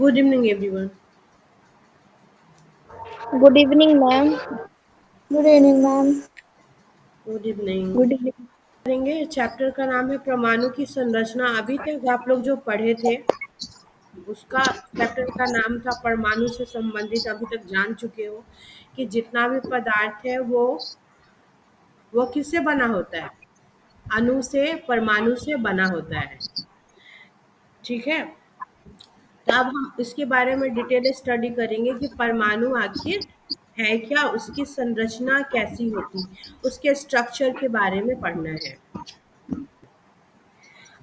Good evening, everyone. Good evening, ma'am. Good evening, ma'am. Good evening. Good evening. करेंगे chapter का नाम है परमाणु की संरचना। अभी तक आप लोग जो पढ़े थे उसका चैप्टर का नाम था परमाणु से संबंधित। अभी तक जान चुके हो कि जितना भी पदार्थ है वो किससे बना होता है? अणु से, परमाणु से बना होता है। ठीक है। तो अब हम इसके बारे में डिटेल स्टडी करेंगे कि परमाणु आखिर है क्या, उसकी संरचना कैसी होती, उसके स्ट्रक्चर के बारे में पढ़ना है।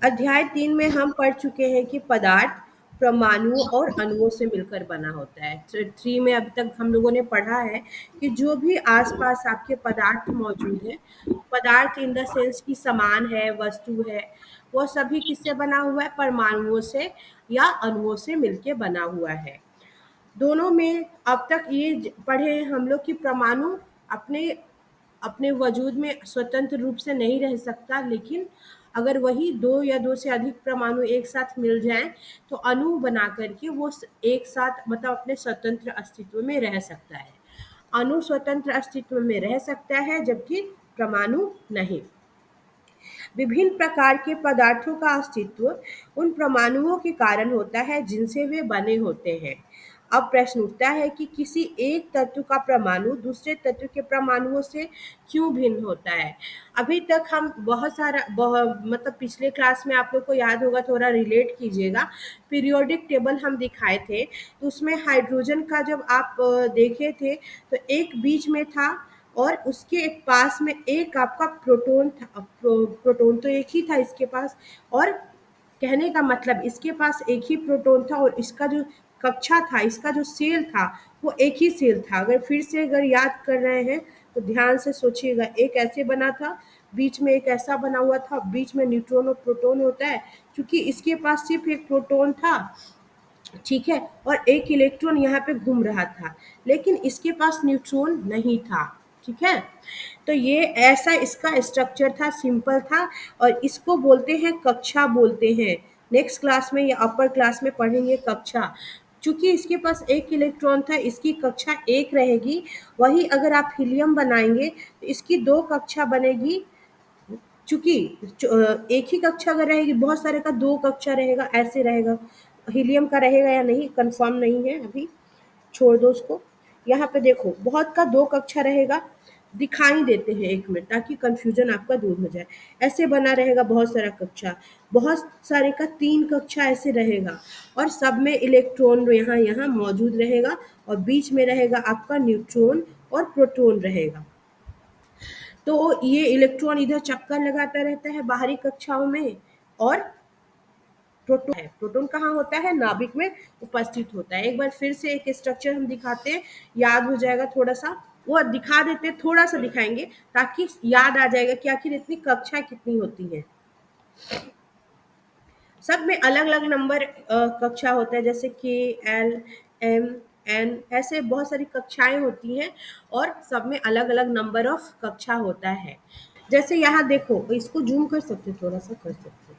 अध्याय 3 में हम पढ़ चुके हैं कि पदार्थ परमाणुओं और अणुओं से मिलकर बना होता है। 3 में अभी तक हम लोगों ने पढ़ा है कि जो भी आसपास आपके पदार्थ मौजूद है, पदार्थ इन द सेंस की सामान है, वस्तु है, वो सभी किससे बना हुआ है? परमाणुओं से या अणुओं से मिलके बना हुआ है। दोनों में अब तक ये पढ़े हैं हम लोग कि परमाणु अपने अपने वजूद में स्वतंत्र रूप से नहीं रह सकता, लेकिन अगर वही दो या दो से अधिक परमाणु एक साथ मिल जाएं तो अणु बना करके वो एक साथ मतलब अपने स्वतंत्र अस्तित्व में रह सकता है। अणु स्वतंत्र अस्तित्व में रह सकता है जबकि परमाणु नहीं। विभिन्न प्रकार के पदार्थों का अस्तित्व उन परमाणुओं के कारण होता है जिनसे वे बने होते हैं। अब प्रश्न उठता है कि किसी एक तत्व का परमाणु दूसरे तत्व के परमाणुओं से क्यों भिन्न होता है। अभी तक हम मतलब पिछले क्लास में आप लोग को याद होगा, थोड़ा रिलेट कीजिएगा। पीरियोडिक टेबल हम दिखाए थे, तो उसमें हाइड्रोजन का जब आप देखे थे तो एक बीच में था और उसके एक पास में एक आपका प्रोटॉन था। प्रोटॉन तो एक ही था इसके पास, और कहने का मतलब इसके पास एक ही प्रोटॉन था और इसका जो कक्षा था, इसका जो सेल था वो एक ही सेल था। अगर फिर से अगर याद कर रहे हैं तो ध्यान से सोचिएगा। एक ऐसे बना था, बीच में एक ऐसा बना हुआ था, बीच में न्यूट्रॉन और प्रोटॉन होता है। क्योंकि इसके पास सिर्फ एक प्रोटॉन था, ठीक है, और एक इलेक्ट्रॉन यहाँ पे घूम रहा था, लेकिन इसके पास न्यूट्रॉन नहीं था। ठीक है। तो ये ऐसा इसका स्ट्रक्चर था, सिंपल था, और इसको बोलते हैं कक्षा बोलते हैं। नेक्स्ट क्लास में या अपर क्लास में पढ़ेंगे कक्षा। चूंकि इसके पास एक इलेक्ट्रॉन था, इसकी कक्षा एक रहेगी। वही अगर आप हीलियम बनाएंगे तो इसकी दो कक्षा बनेगी। चूंकि एक ही कक्षा अगर रहेगी, बहुत सारे का दो कक्षा रहेगा, ऐसे रहेगा। हीलियम का रहेगा या नहीं कंफर्म नहीं है अभी, छोड़ दो उसको। यहाँ पे देखो, बहुत का दो कक्षा रहेगा। दिखाई देते हैं एक मिनट ताकि कंफ्यूजन आपका दूर हो जाए। ऐसे बना रहेगा बहुत सारा कक्षा, बहुत सारे का तीन कक्षा ऐसे रहेगा, और सब में इलेक्ट्रॉन यहाँ यहाँ मौजूद रहेगा, और बीच में रहेगा आपका न्यूट्रॉन और प्रोटॉन रहेगा। तो ये इलेक्ट्रॉन इधर चक्कर लगाता रहता है बाहरी कक्षाओं में, और प्रोटॉन कहाँ होता है? नाभिक में उपस्थित होता है। एक बार फिर से एक स्ट्रक्चर हम दिखाते हैं, याद हो जाएगा थोड़ा सा। वो दिखा देते हैं, थोड़ा सा दिखाएंगे ताकि याद आ जाएगा कि आखिर इतनी कक्षा कितनी होती है। सब में अलग अलग नंबर कक्षा होता है, जैसे के, एल, एम, एन, ऐसे बहुत सारी कक्षाएं होती हैं, और सब में अलग अलग नंबर ऑफ कक्षा होता है। जैसे यहाँ देखो, इसको जूम कर सकते हो, थोड़ा सा कर सकते हो।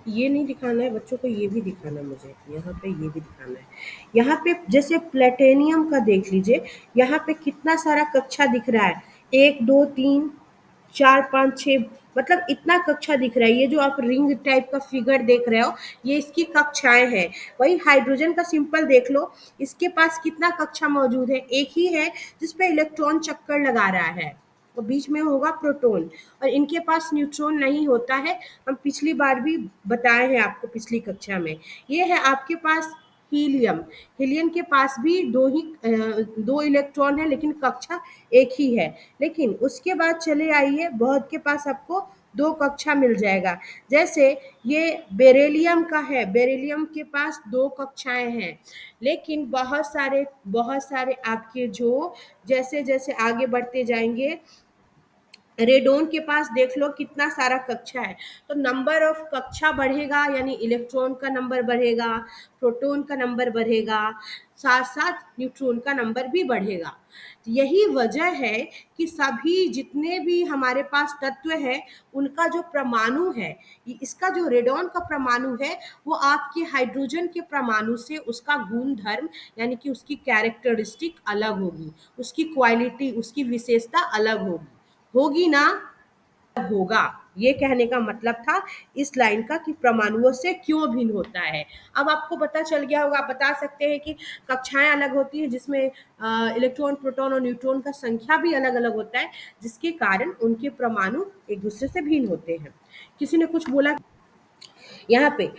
ये नहीं दिखाना है बच्चों को, ये भी दिखाना है मुझे, यहाँ पे ये भी दिखाना है। यहाँ पे जैसे प्लेटेनियम का देख लीजिए, यहाँ पे कितना सारा कक्षा दिख रहा है, एक दो तीन चार पाँच छः, मतलब इतना कक्षा दिख रहा है। ये जो आप रिंग टाइप का फिगर देख रहे हो, ये इसकी कक्षाएं हैं। वही हाइड्रोजन का सिंपल देख लो, इसके पास कितना कक्षा मौजूद है? एक ही है, जिसपे इलेक्ट्रॉन चक्कर लगा रहा है, और बीच में होगा प्रोटॉन, और इनके पास न्यूट्रॉन नहीं होता है। हम पिछली बार भी बताए हैं आपको, पिछली कक्षा में। ये है आपके पास हीलियम। हीलियम के पास भी दो इलेक्ट्रॉन है, लेकिन कक्षा एक ही है। लेकिन उसके बाद चले आइए, बहुत के पास आपको दो कक्षा मिल जाएगा। जैसे ये बेरिलियम का है, बेरिलियम के पास दो कक्षाएं हैं। लेकिन बहुत सारे आपके जो जैसे जैसे आगे बढ़ते जाएंगे रेडोन के पास देख लो कितना सारा कक्षा है। तो नंबर ऑफ कक्षा बढ़ेगा यानी इलेक्ट्रॉन का नंबर बढ़ेगा, प्रोटॉन का नंबर बढ़ेगा, साथ साथ न्यूट्रॉन का नंबर भी बढ़ेगा। यही वजह है कि सभी जितने भी हमारे पास तत्व है उनका जो परमाणु है, इसका जो रेडॉन का परमाणु है वो आपके हाइड्रोजन के परमाणु से उसका गुण धर्म यानी कि उसकी कैरेक्टरिस्टिक अलग होगी, उसकी क्वालिटी उसकी विशेषता अलग होगी। होगी ना? होगा। ये कहने का मतलब था इस लाइन का कि परमाणुओं से क्यों भिन्न होता है। अब आपको पता चल गया होगा। आप बता सकते हैं कि कक्षाएं अलग होती है जिसमें इलेक्ट्रॉन प्रोटॉन और न्यूट्रॉन का संख्या भी अलग अलग होता है, जिसके कारण उनके परमाणु एक दूसरे से भिन्न होते हैं। किसी ने कुछ बोला यहाँ पे?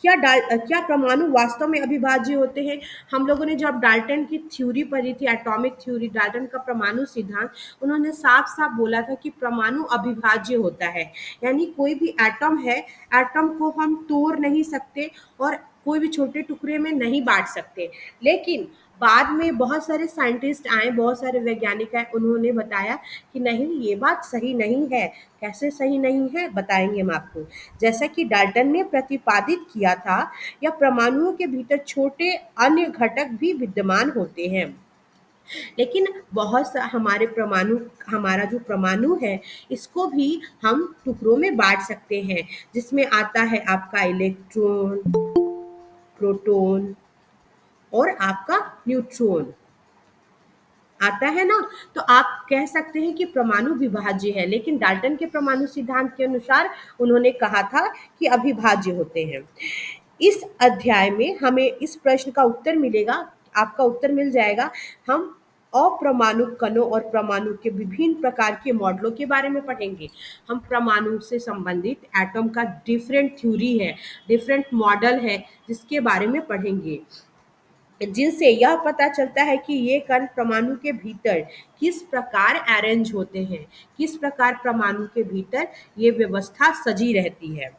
क्या परमाणु वास्तव में अविभाज्य होते हैं? हम लोगों ने जब डाल्टन की थ्योरी पढ़ी थी, एटॉमिक थ्योरी, डाल्टन का परमाणु सिद्धांत, उन्होंने साफ साफ बोला था कि परमाणु अविभाज्य होता है। यानी कोई भी एटम है, एटम को हम तोड़ नहीं सकते और कोई भी छोटे टुकड़े में नहीं बांट सकते। लेकिन बाद में बहुत सारे साइंटिस्ट आए, बहुत सारे वैज्ञानिक आए, उन्होंने बताया कि नहीं, ये बात सही नहीं है। कैसे सही नहीं है बताएंगे हम आपको। जैसा कि डाल्टन ने प्रतिपादित किया था, या परमाणुओं के भीतर छोटे अन्य घटक भी विद्यमान होते हैं। लेकिन हमारे परमाणु, हमारा जो परमाणु है, इसको भी हम टुकड़ों में बांट सकते हैं, जिसमें आता है आपका इलेक्ट्रॉन, प्रोटॉन और आपका न्यूट्रॉन आता है ना। तो आप कह सकते हैं कि परमाणु विभाज्य है, लेकिन डाल्टन के परमाणु सिद्धांत के अनुसार उन्होंने कहा था कि अविभाज्य होते हैं। इस अध्याय में हमें इस प्रश्न का उत्तर मिलेगा, आपका उत्तर मिल जाएगा। हम अप्रमाणु कणों और परमाणु के विभिन्न प्रकार के मॉडलों के बारे में पढ़ेंगे। हम परमाणु से संबंधित एटम का डिफरेंट थ्योरी है, डिफरेंट मॉडल है, जिसके बारे में पढ़ेंगे, जिनसे यह पता चलता है कि ये कण परमाणु के भीतर किस प्रकार अरेंज होते हैं, किस प्रकार परमाणु के भीतर ये व्यवस्था सजी रहती है।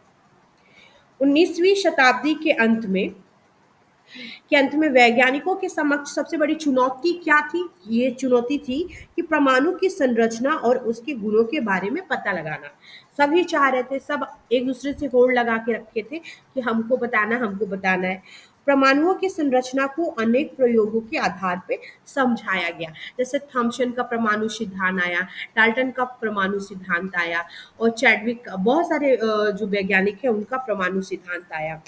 19वीं शताब्दी के अंत में वैज्ञानिकों के समक्ष सबसे बड़ी चुनौती क्या थी? ये चुनौती थी कि परमाणु की संरचना और उसके गुणों के बारे में पता लगाना। सभी चाह रहे थे, सब एक दूसरे से होड़ लगा के रखे थे कि हमको बताना है। परमाणुओं की संरचना को अनेक प्रयोगों के आधार पे समझाया गया। जैसे थॉम्सन का परमाणु सिद्धांत आया, डाल्टन का परमाणु सिद्धांत आया, और चैडविक, बहुत सारे जो वैज्ञानिक है उनका परमाणु सिद्धांत आया।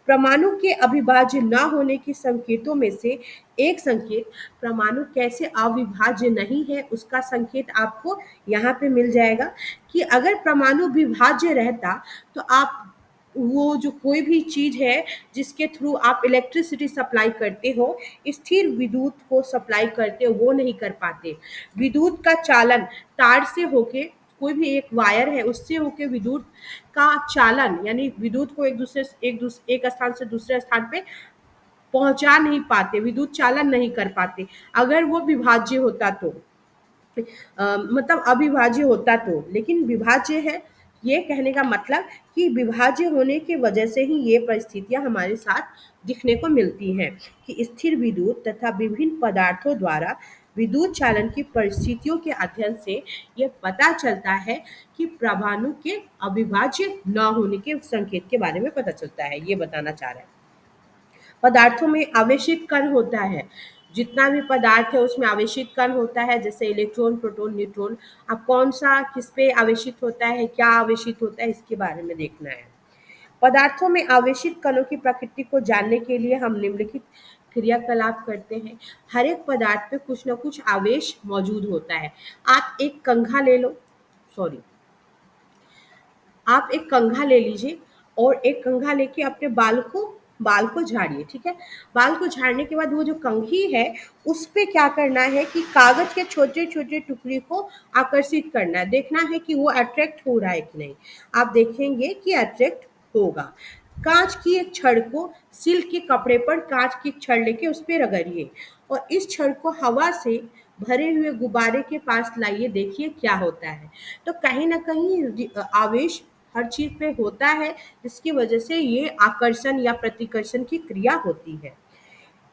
परमाणु के अविभाज्य न होने के संकेतों में से एक संकेत, परमाणु कैसे अविभाज्य नहीं है उसका संकेत आपको यहाँ पे मिल जाएगा कि अगर परमाणु विभाज्य रहता तो आप वो जो कोई भी चीज है जिसके थ्रू आप इलेक्ट्रिसिटी सप्लाई करते हो, स्थिर विद्युत को सप्लाई करते हो, वो नहीं कर पाते। विद्युत का चालन तार से होके, कोई भी एक वायर है उससे होके विद्युत का चालन यानी विद्युत को एक स्थान से दूसरे स्थान पे पहुंचा नहीं पाते, विद्युत चालन नहीं कर पाते। अगर वो विभाज्य होता तो मतलब अविभाज्य होता तो, लेकिन विभाज्य है। ये कहने का मतलब कि विभाज्य होने की वजह से ही ये परिस्थितियां हमारे साथ दिखने को मिलती हैं कि स्थिर विद्युत तथा विभिन्न पदार्थों द्वारा विद्युत चालन की परिस्थितियों के अध्ययन से ये पता चलता है कि परमाणु के अविभाज्य न होने के संकेत के बारे में पता चलता है। ये बताना चाह रहे हैं। पदार्थों में आवेशित कण होता है, जितना भी पदार्थ है उसमें आवेशित कण होता है, जैसे इलेक्ट्रॉन, प्रोटॉन, न्यूट्रॉन। अब कौन सा किस पे आवेशित होता है, क्या आवेशित होता है, इसके बारे में देखना है। पदार्थों में आवेशित कणों की प्रकृति को जानने के लिए हम निम्नलिखित क्रियाकलाप करते हैं। हर एक पदार्थ पे कुछ ना कुछ आवेश मौजूद होता है। आप एक कंघा ले लो, सॉरी, आप एक कंघा ले लीजिए और एक कंघा लेके अपने बाल को झाड़िए, ठीक है। बाल को झाड़ने के बाद वो जो कंघी है उस पे क्या करना है कि कागज के छोटे छोटे टुकड़े को आकर्षित करना है, देखना है कि वो अट्रैक्ट हो रहा है कि नहीं। आप देखेंगे कि अट्रैक्ट होगा। कांच की एक छड़ को, सिल्क के कपड़े पर कांच की एक छड़ लेके उस पे रगड़िए और इस छड़ को हवा से भरे हुए गुब्बारे के पास लाइए, देखिए क्या होता है। तो कहीं ना कहीं आवेश हर चीज पे होता है, जिसकी वजह से ये आकर्षण या प्रतिकर्षण की क्रिया होती है।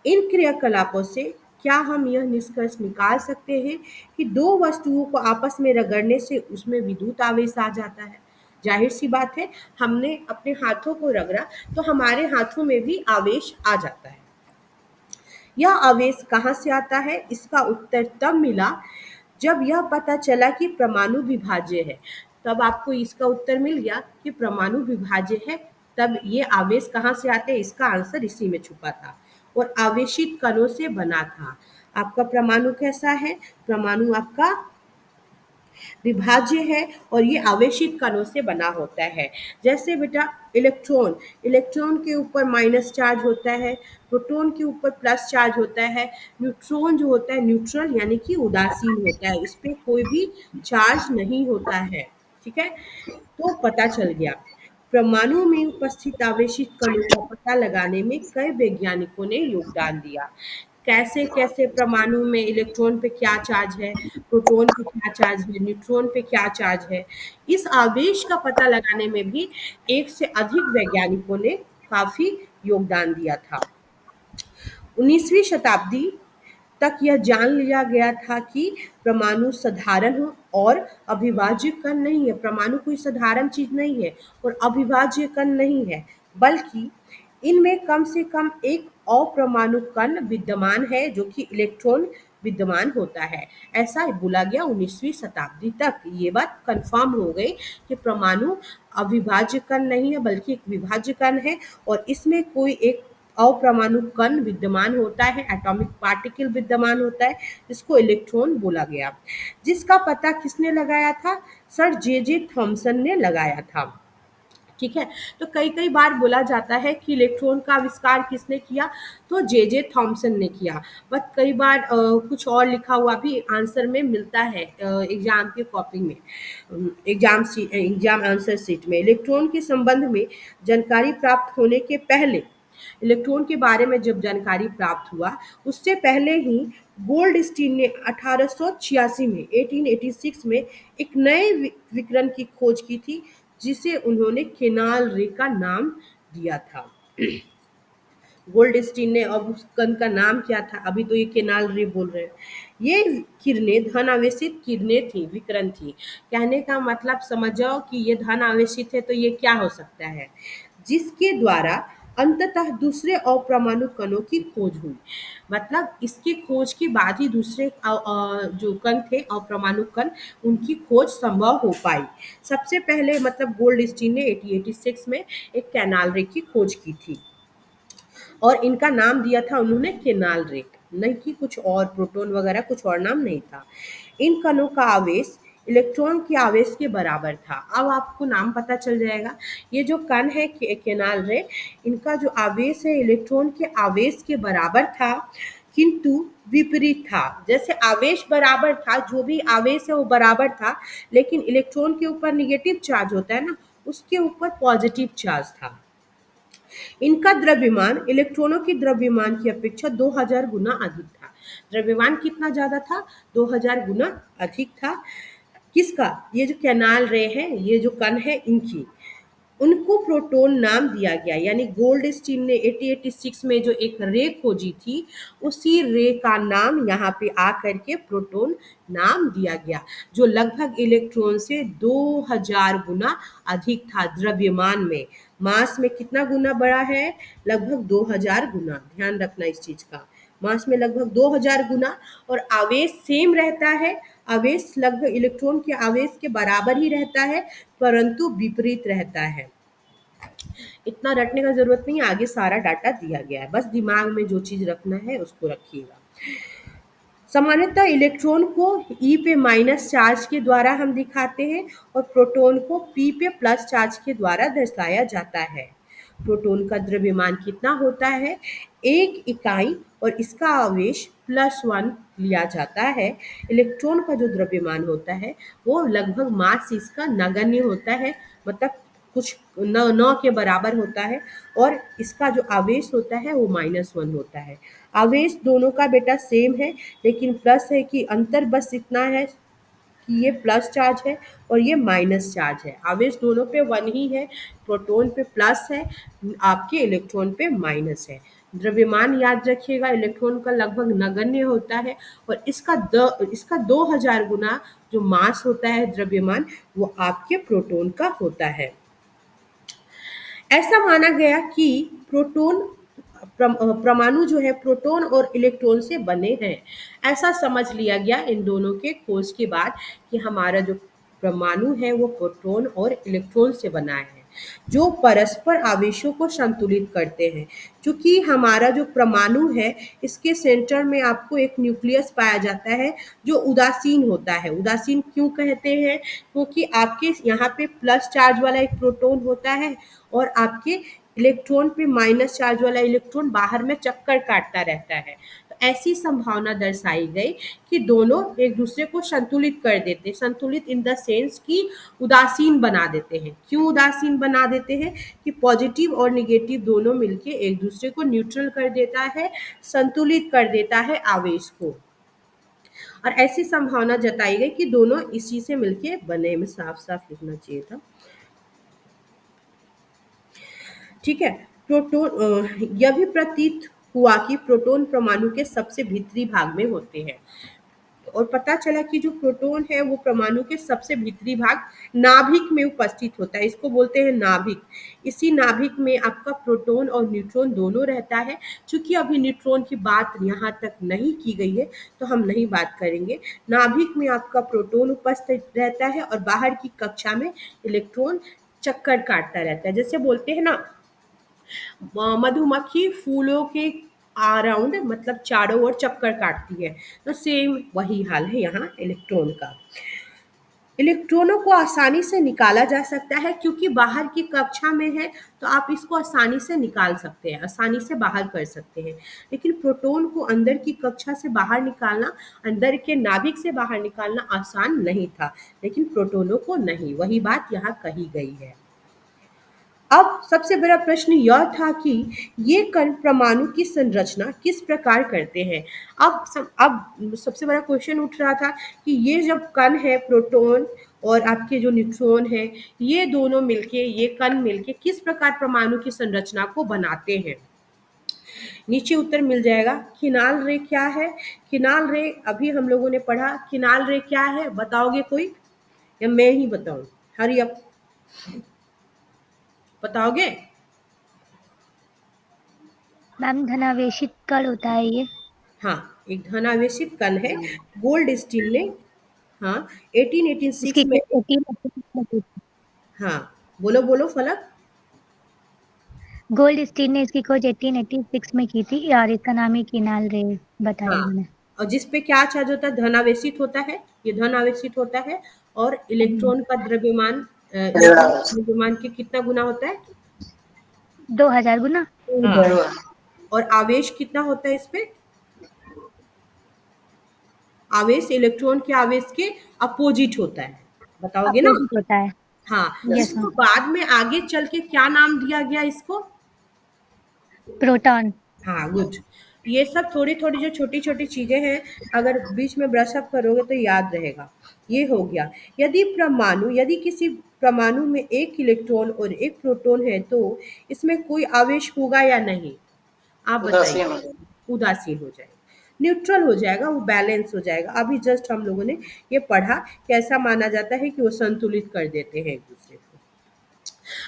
इन क्रियाकलापों से क्या हम यह निष्कर्ष निकाल सकते हैं कि दो वस्तुओं को आपस में रगड़ने से उसमें विद्युत आवेश आ जाता है? जाहिर सी बात है, हमने अपने हाथों को रगड़ा तो हमारे हाथों में भी आवेश आ जाता है। यह आवेश कहाँ से आता है? इसका उत्तर तब मिला जब यह पता चला कि परमाणु विभाज्य है। तब आपको इसका उत्तर मिल गया कि परमाणु विभाज्य है। तब ये आवेश कहाँ से आते हैं, इसका आंसर इसी में छुपा था और आवेशित कणों से बना था। आपका परमाणु कैसा है? परमाणु आपका विभाज्य है और ये आवेशित कणों से बना होता है। जैसे बेटा इलेक्ट्रॉन, इलेक्ट्रॉन के ऊपर माइनस चार्ज होता है, प्रोटॉन के ऊपर प्लस चार्ज होता है, न्यूट्रॉन जो होता है न्यूट्रल यानी कि उदासीन होता है, इस पे कोई भी चार्ज नहीं होता है। ठीक है, तो पता चल गया। परमाणु में उपस्थित आवेशित कणों का पता लगाने में कई वैज्ञानिकों ने योगदान दिया। कैसे कैसे परमाणु में इलेक्ट्रॉन पे क्या चार्ज है, प्रोटॉन पे क्या चार्ज है, न्यूट्रॉन पे क्या चार्ज है, इस आवेश का पता लगाने में भी एक से अधिक वैज्ञानिकों ने काफी योगदान दिया था। 19वीं शताब्दी तक यह जान लिया गया था कि परमाणु साधारण हो और अविभाज्य कण नहीं है। परमाणु कोई साधारण चीज नहीं है और अविभाज्य कण नहीं है, बल्कि इनमें कम से कम एक अपरमाणु कण विद्यमान है जो कि इलेक्ट्रॉन विद्यमान होता है। ऐसा बोला गया 19वीं शताब्दी तक। ये बात कंफर्म हो गई कि परमाणु अविभाज्य कण नहीं है बल्कि एक विभाज्य कण है और इसमें कोई एक अपरमाणु कण विद्यमान होता है, एटॉमिक पार्टिकल विद्यमान होता है, जिसको इलेक्ट्रॉन बोला गया। जिसका पता किसने लगाया था? सर जे जे थॉमसन ने लगाया था। ठीक है, तो कई कई बार बोला जाता है कि इलेक्ट्रॉन का आविष्कार किसने किया, तो जे जे थॉमसन ने किया। बट कई बार कुछ और लिखा हुआ भी आंसर में मिलता है एग्जाम के कॉपी में, एग्जाम आंसर शीट में। इलेक्ट्रॉन के संबंध में जानकारी प्राप्त होने के पहले, इलेक्ट्रॉन के बारे में जब जानकारी प्राप्त हुआ उससे पहले ही गोल्डस्टीन ने 1886 में 1886 में एक नए विकिरण की खोज की थी जिसे उन्होंने केनाल रे का नाम दिया था। गोल्डस्टीन ने, अब उस कण का नाम क्या था? अभी तो ये केनाल रे बोल रहे हैं। ये किरणें धन आवेशित किरणें थी, विकिरण थी। कहने का मतलब समझ जाओ कि ये धन आवेशित है तो ये क्या हो सकता है, जिसके द्वारा अंततः दूसरे अपरमाणु कणों की खोज हुई। मतलब इसकी खोज के बाद ही दूसरे जो कण थे अपरमाणु कण, उनकी खोज संभव हो पाई। सबसे पहले मतलब गोल्डस्टीन ने 1886 में एक कैनाल रे की खोज की थी और इनका नाम दिया था उन्होंने केनाल रे, नहीं कि कुछ और, प्रोटॉन वगैरह कुछ और नाम नहीं था। इन कणों का आवेश इलेक्ट्रॉन के आवेश के बराबर था। अब आपको नाम पता चल जाएगा। ये जो कण है केनाल रे, इनका जो आवेश है इलेक्ट्रॉन के आवेश के बराबर था, किंतु विपरीत था। जैसे आवेश बराबर था, जो भी आवेश है वो बराबर था, लेकिन इलेक्ट्रॉन के ऊपर निगेटिव चार्ज होता है ना, उसके ऊपर पॉजिटिव चार्ज था। इनका द्रव्यमान इलेक्ट्रॉनों की द्रव्यमान की अपेक्षा 2000 गुना अधिक था। द्रव्यमान कितना ज्यादा था? 2000 गुना अधिक था। किसका? ये जो कैनाल रे है, ये जो कण है इनकी, उनको प्रोटॉन नाम दिया गया। यानी गोल्डस्टीन ने 1886 में जो एक रे खोजी थी, उसी रे का नाम यहाँ पे आकर के प्रोटॉन नाम दिया गया, जो लगभग इलेक्ट्रॉन से 2000 गुना अधिक था द्रव्यमान में। मास में कितना गुना बड़ा है? लगभग 2000 गुना। ध्यान रखना इस चीज का, मास में लगभग 2000 गुना। और आवेश सेम रहता है, आवेश लगभग इलेक्ट्रॉन के आवेश के बराबर ही रहता है, परंतु विपरीत रहता है। इतना रटने का जरूरत नहीं है, आगे सारा डाटा दिया गया है, बस दिमाग में जो चीज रखना है उसको रखिएगा। सामान्यतः इलेक्ट्रॉन को ई पे माइनस चार्ज के द्वारा हम दिखाते हैं और प्रोटॉन को पी पे प्लस चार्ज के द्वारा दर्शाया जाता है। प्रोटॉन का द्रव्यमान कितना होता है? 1 इकाई और इसका आवेश +1 लिया जाता है। इलेक्ट्रॉन का जो द्रव्यमान होता है वो लगभग मास इसका नगण्य होता है, मतलब कुछ न के बराबर होता है, और इसका जो आवेश होता है वो -1 होता है। आवेश दोनों का बेटा सेम है, लेकिन प्लस है कि अंतर बस इतना है कि ये प्लस चार्ज है और ये माइनस चार्ज है। आवेश दोनों पे 1 ही है, प्रोटॉन पे प्लस है, आपके इलेक्ट्रॉन पे माइनस है। द्रव्यमान याद रखिएगा, इलेक्ट्रॉन का लगभग नगण्य होता है और इसका 2000 गुना जो मास होता है द्रव्यमान, वो आपके प्रोटॉन का होता है। ऐसा माना गया कि परमाणु जो है प्रोटॉन और इलेक्ट्रॉन से बने हैं। ऐसा समझ लिया गया इन दोनों के खोज के बाद कि हमारा जो परमाणु है वो प्रोटॉन और इलेक्ट्रॉन से बना है, जो परस्पर आवेशों को संतुलित करते हैं। क्योंकि हमारा जो परमाणु है, इसके सेंटर में आपको एक न्यूक्लियस पाया जाता है जो उदासीन होता है। उदासीन क्यों कहते हैं? क्योंकि आपके यहाँ पे प्लस चार्ज वाला एक प्रोटॉन होता है और आपके इलेक्ट्रॉन पे माइनस चार्ज वाला इलेक्ट्रॉन बाहर में चक्कर काटता रहता है। तो ऐसी संभावना दर्शाई गई कि दोनों एक दूसरे को संतुलित कर देते, संतुलित इन द सेंस कि उदासीन बना देते हैं। क्यों उदासीन बना देते हैं? कि पॉजिटिव और निगेटिव दोनों मिलके एक दूसरे को न्यूट्रल कर देता है, संतुलित कर देता है आवेश को। और ऐसी संभावना जताई गई कि दोनों इसी से मिलके बने। में साफ साफ लिखना चाहिए था। ठीक है। यह भी प्रतीत हुआ कि प्रोटॉन परमाणु के सबसे भीतरी भाग में होते हैं और पता चला कि जो प्रोटॉन है वो परमाणु के सबसे भीतरी भाग नाभिक में उपस्थित होता है। इसको बोलते हैं नाभिक। इसी नाभिक में आपका प्रोटॉन और न्यूट्रॉन दोनों रहता है। चूंकि अभी न्यूट्रॉन की बात यहाँ तक नहीं की गई है तो हम नहीं बात करेंगे। नाभिक में आपका प्रोटॉन उपस्थित रहता है और बाहर की कक्षा में इलेक्ट्रॉन चक्कर काटता रहता है। जैसे बोलते हैं ना, मधुमक्खी फूलों के अराउंड मतलब चारों ओर चक्कर काटती है, तो सेम वही हाल है यहाँ इलेक्ट्रॉन का। इलेक्ट्रॉनों को आसानी से निकाला जा सकता है क्योंकि बाहर की कक्षा में है, तो आप इसको आसानी से निकाल सकते हैं, आसानी से बाहर कर सकते हैं। लेकिन प्रोटॉन को अंदर की कक्षा से बाहर निकालना, अंदर के नाभिक से बाहर निकालना आसान नहीं था, लेकिन प्रोटॉनों को नहीं। वही बात यहाँ कही गई है। अब सबसे बड़ा प्रश्न यह था कि ये कण परमाणु की संरचना किस प्रकार करते हैं। अब सबसे बड़ा क्वेश्चन उठ रहा था कि ये जब कण है प्रोटॉन और आपके जो न्यूट्रॉन है, ये दोनों मिलके, ये कण मिलके किस प्रकार परमाणु की संरचना को बनाते हैं। नीचे उत्तर मिल जाएगा। किनाल रे क्या है? किनाल रे अभी हम लोगों ने पढ़ा। किनाल रे क्या है बताओगे कोई, या मैं ही बताऊं? हरी अप, बताओगे? मैम धनावेशित कण होता है ये। हाँ, एक धनावेशित कण है। गोल्डस्टीन ने, हाँ, 1886 इसकी में, खोज 1886 हाँ, बोलो बोलो फलक। गोल्डस्टीन ने इसकी खोज 1886 में की थी और इसका नाम ही किनाल रे बताया हाँ, उन्होंने। और जिस पे क्या चार्ज होता है? धनावेशित होता है। ये धनावेशित होता है और इलेक्ट्रॉन का द्रव्यमान, इलेक्ट्रॉन का द्रव्यमान के कितना गुना होता है? 2000 गुना। हाँ, और आवेश कितना होता है इस पे? आवेश इलेक्ट्रॉन के आवेश के अपोजिट होता है, बताओगे ना? अपोजिट होता है। हाँ, यस जिसको मैम। बाद में आगे चल के क्या नाम दिया गया इसको? प्रोटॉन। हाँ, गुड। ये सब थोड़ी-थोड़ी जो छोटी-छोटी चीज़ें हैं, अगर बीच में ब्रश अप करोगे तो याद रहेगा। ये हो गया। यदि किसी परमाणु में एक इलेक्ट्रॉन और एक प्रोटॉन है तो इसमें कोई आवेश होगा या नहीं? आप बताइए। उदासीन हो जाएगा, न्यूट्रल हो जाएगा, वो बैलेंस हो जाएगा। अभी जस्ट हम लोगों ने ये पढ़ा कि ऐसा माना जाता है कि वो संतुलित कर देते हैं एक दूसरे को।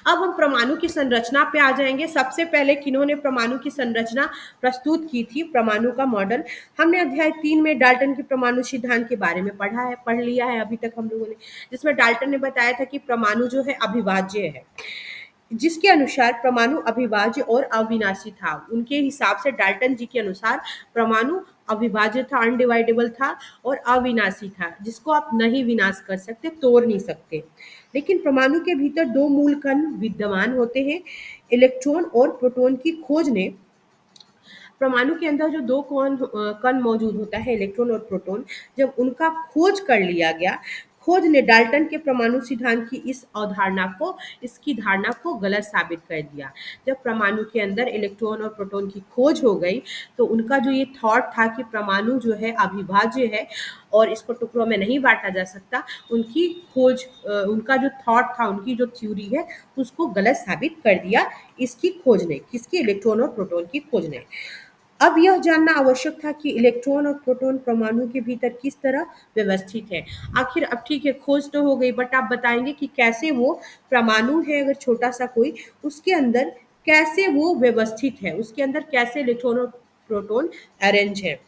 अब हम परमाणु की संरचना पे आ जाएंगे। सबसे पहले किन्होंने परमाणु की संरचना प्रस्तुत की थी, परमाणु का मॉडल? हमने अध्याय 3 में डाल्टन के परमाणु सिद्धांत के बारे में पढ़ लिया है अभी तक हम लोगों ने, जिसमें डाल्टन ने बताया था कि परमाणु जो है अविभाज्य है, जिसके अनुसार परमाणु अविभाज्य और अविनाशी था। उनके हिसाब से, डाल्टन जी के अनुसार, परमाणु अविभाज्य था, अनडिवाइडेबल था और अविनाशी था, जिसको आप नहीं विनाश कर सकते, तोड़ नहीं सकते। लेकिन परमाणु के भीतर दो मूल कण विद्यमान होते हैं। इलेक्ट्रॉन और प्रोटॉन की खोज ने, परमाणु के अंदर जो दो कण मौजूद होता है, इलेक्ट्रॉन और प्रोटॉन, जब उनका खोज कर लिया गया, खोज ने डाल्टन के परमाणु सिद्धांत की इसकी धारणा को गलत साबित कर दिया। जब परमाणु के अंदर इलेक्ट्रॉन और प्रोटॉन की खोज हो गई, तो उनका जो ये थॉट था कि परमाणु जो है अविभाज्य है और इसको टुकड़ों में नहीं बांटा जा सकता, उनकी उनका जो थॉट था, उनकी जो थ्योरी है, उसको गलत साबित कर दिया इसकी खोज ने, किसकी, इलेक्ट्रॉन और प्रोटॉन की खोज ने। अब यह जानना आवश्यक था कि इलेक्ट्रॉन और प्रोटॉन परमाणु के भीतर किस तरह व्यवस्थित है। आखिर अब ठीक है, खोज तो हो गई, बट आप बताएंगे कि कैसे वो परमाणु है अगर छोटा सा कोई, उसके अंदर कैसे वो व्यवस्थित है, उसके अंदर कैसे इलेक्ट्रॉन और प्रोटॉन अरेंज है।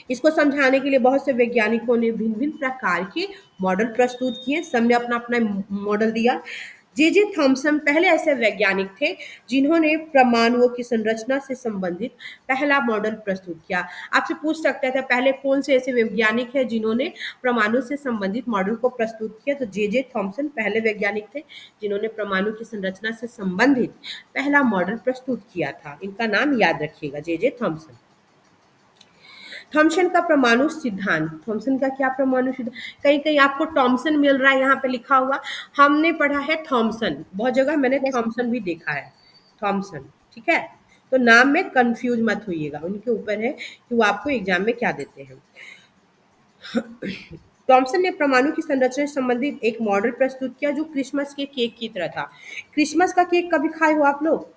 इसको समझाने के लिए बहुत से वैज्ञानिकों ने भिन्न भिन्न प्रकार के मॉडल प्रस्तुत किए, सबने अपना अपना मॉडल दिया। जे जे थॉमसन पहले ऐसे वैज्ञानिक थे जिन्होंने परमाणुओं की संरचना से संबंधित पहला मॉडल प्रस्तुत किया। आपसे पूछ सकते थे पहले कौन से ऐसे वैज्ञानिक हैं जिन्होंने परमाणु से संबंधित मॉडल को प्रस्तुत किया, तो जे जे थॉमसन पहले वैज्ञानिक थे जिन्होंने परमाणु की संरचना से संबंधित पहला मॉडल प्रस्तुत किया था। इनका नाम याद रखिएगा, जे जे थॉमसन। थॉमसन का परमाणु सिद्धांत, थॉमसन का क्या परमाणु सिद्धांत, कहीं कहीं आपको टॉमसन मिल रहा है यहाँ पे लिखा हुआ, हमने पढ़ा है थॉमसन, बहुत जगह मैंने यस थॉमसन भी देखा है, थॉमसन, ठीक है। तो नाम में कंफ्यूज मत होइएगा, उनके ऊपर है कि वो आपको एग्जाम में क्या देते हैं। टॉमसन ने परमाणु की संरचना से संबंधित एक मॉडल प्रस्तुत किया जो क्रिसमस के केक की तरह था। क्रिसमस का केक कभी खाए हो आप लोग?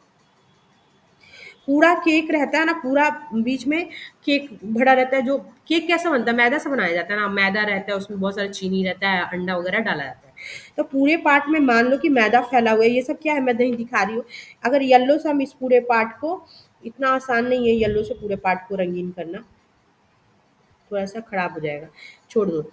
पूरा केक रहता है ना, पूरा बीच में केक भरा रहता है। जो केक कैसा बनता है, मैदा से बनाया जाता है ना, मैदा रहता है, उसमें बहुत सारा चीनी रहता है, अंडा वगैरह डाला जाता है। तो पूरे पार्ट में मान लो कि मैदा फैला हुआ है, ये सब क्या है, मैं नहीं दिखा रही हूँ। अगर येलो से हम इस पूरे पार्ट को, इतना आसान नहीं है येलो से पूरे पार्ट को रंगीन करना, थोड़ा सा खराब हो जाएगा, छोड़ दो।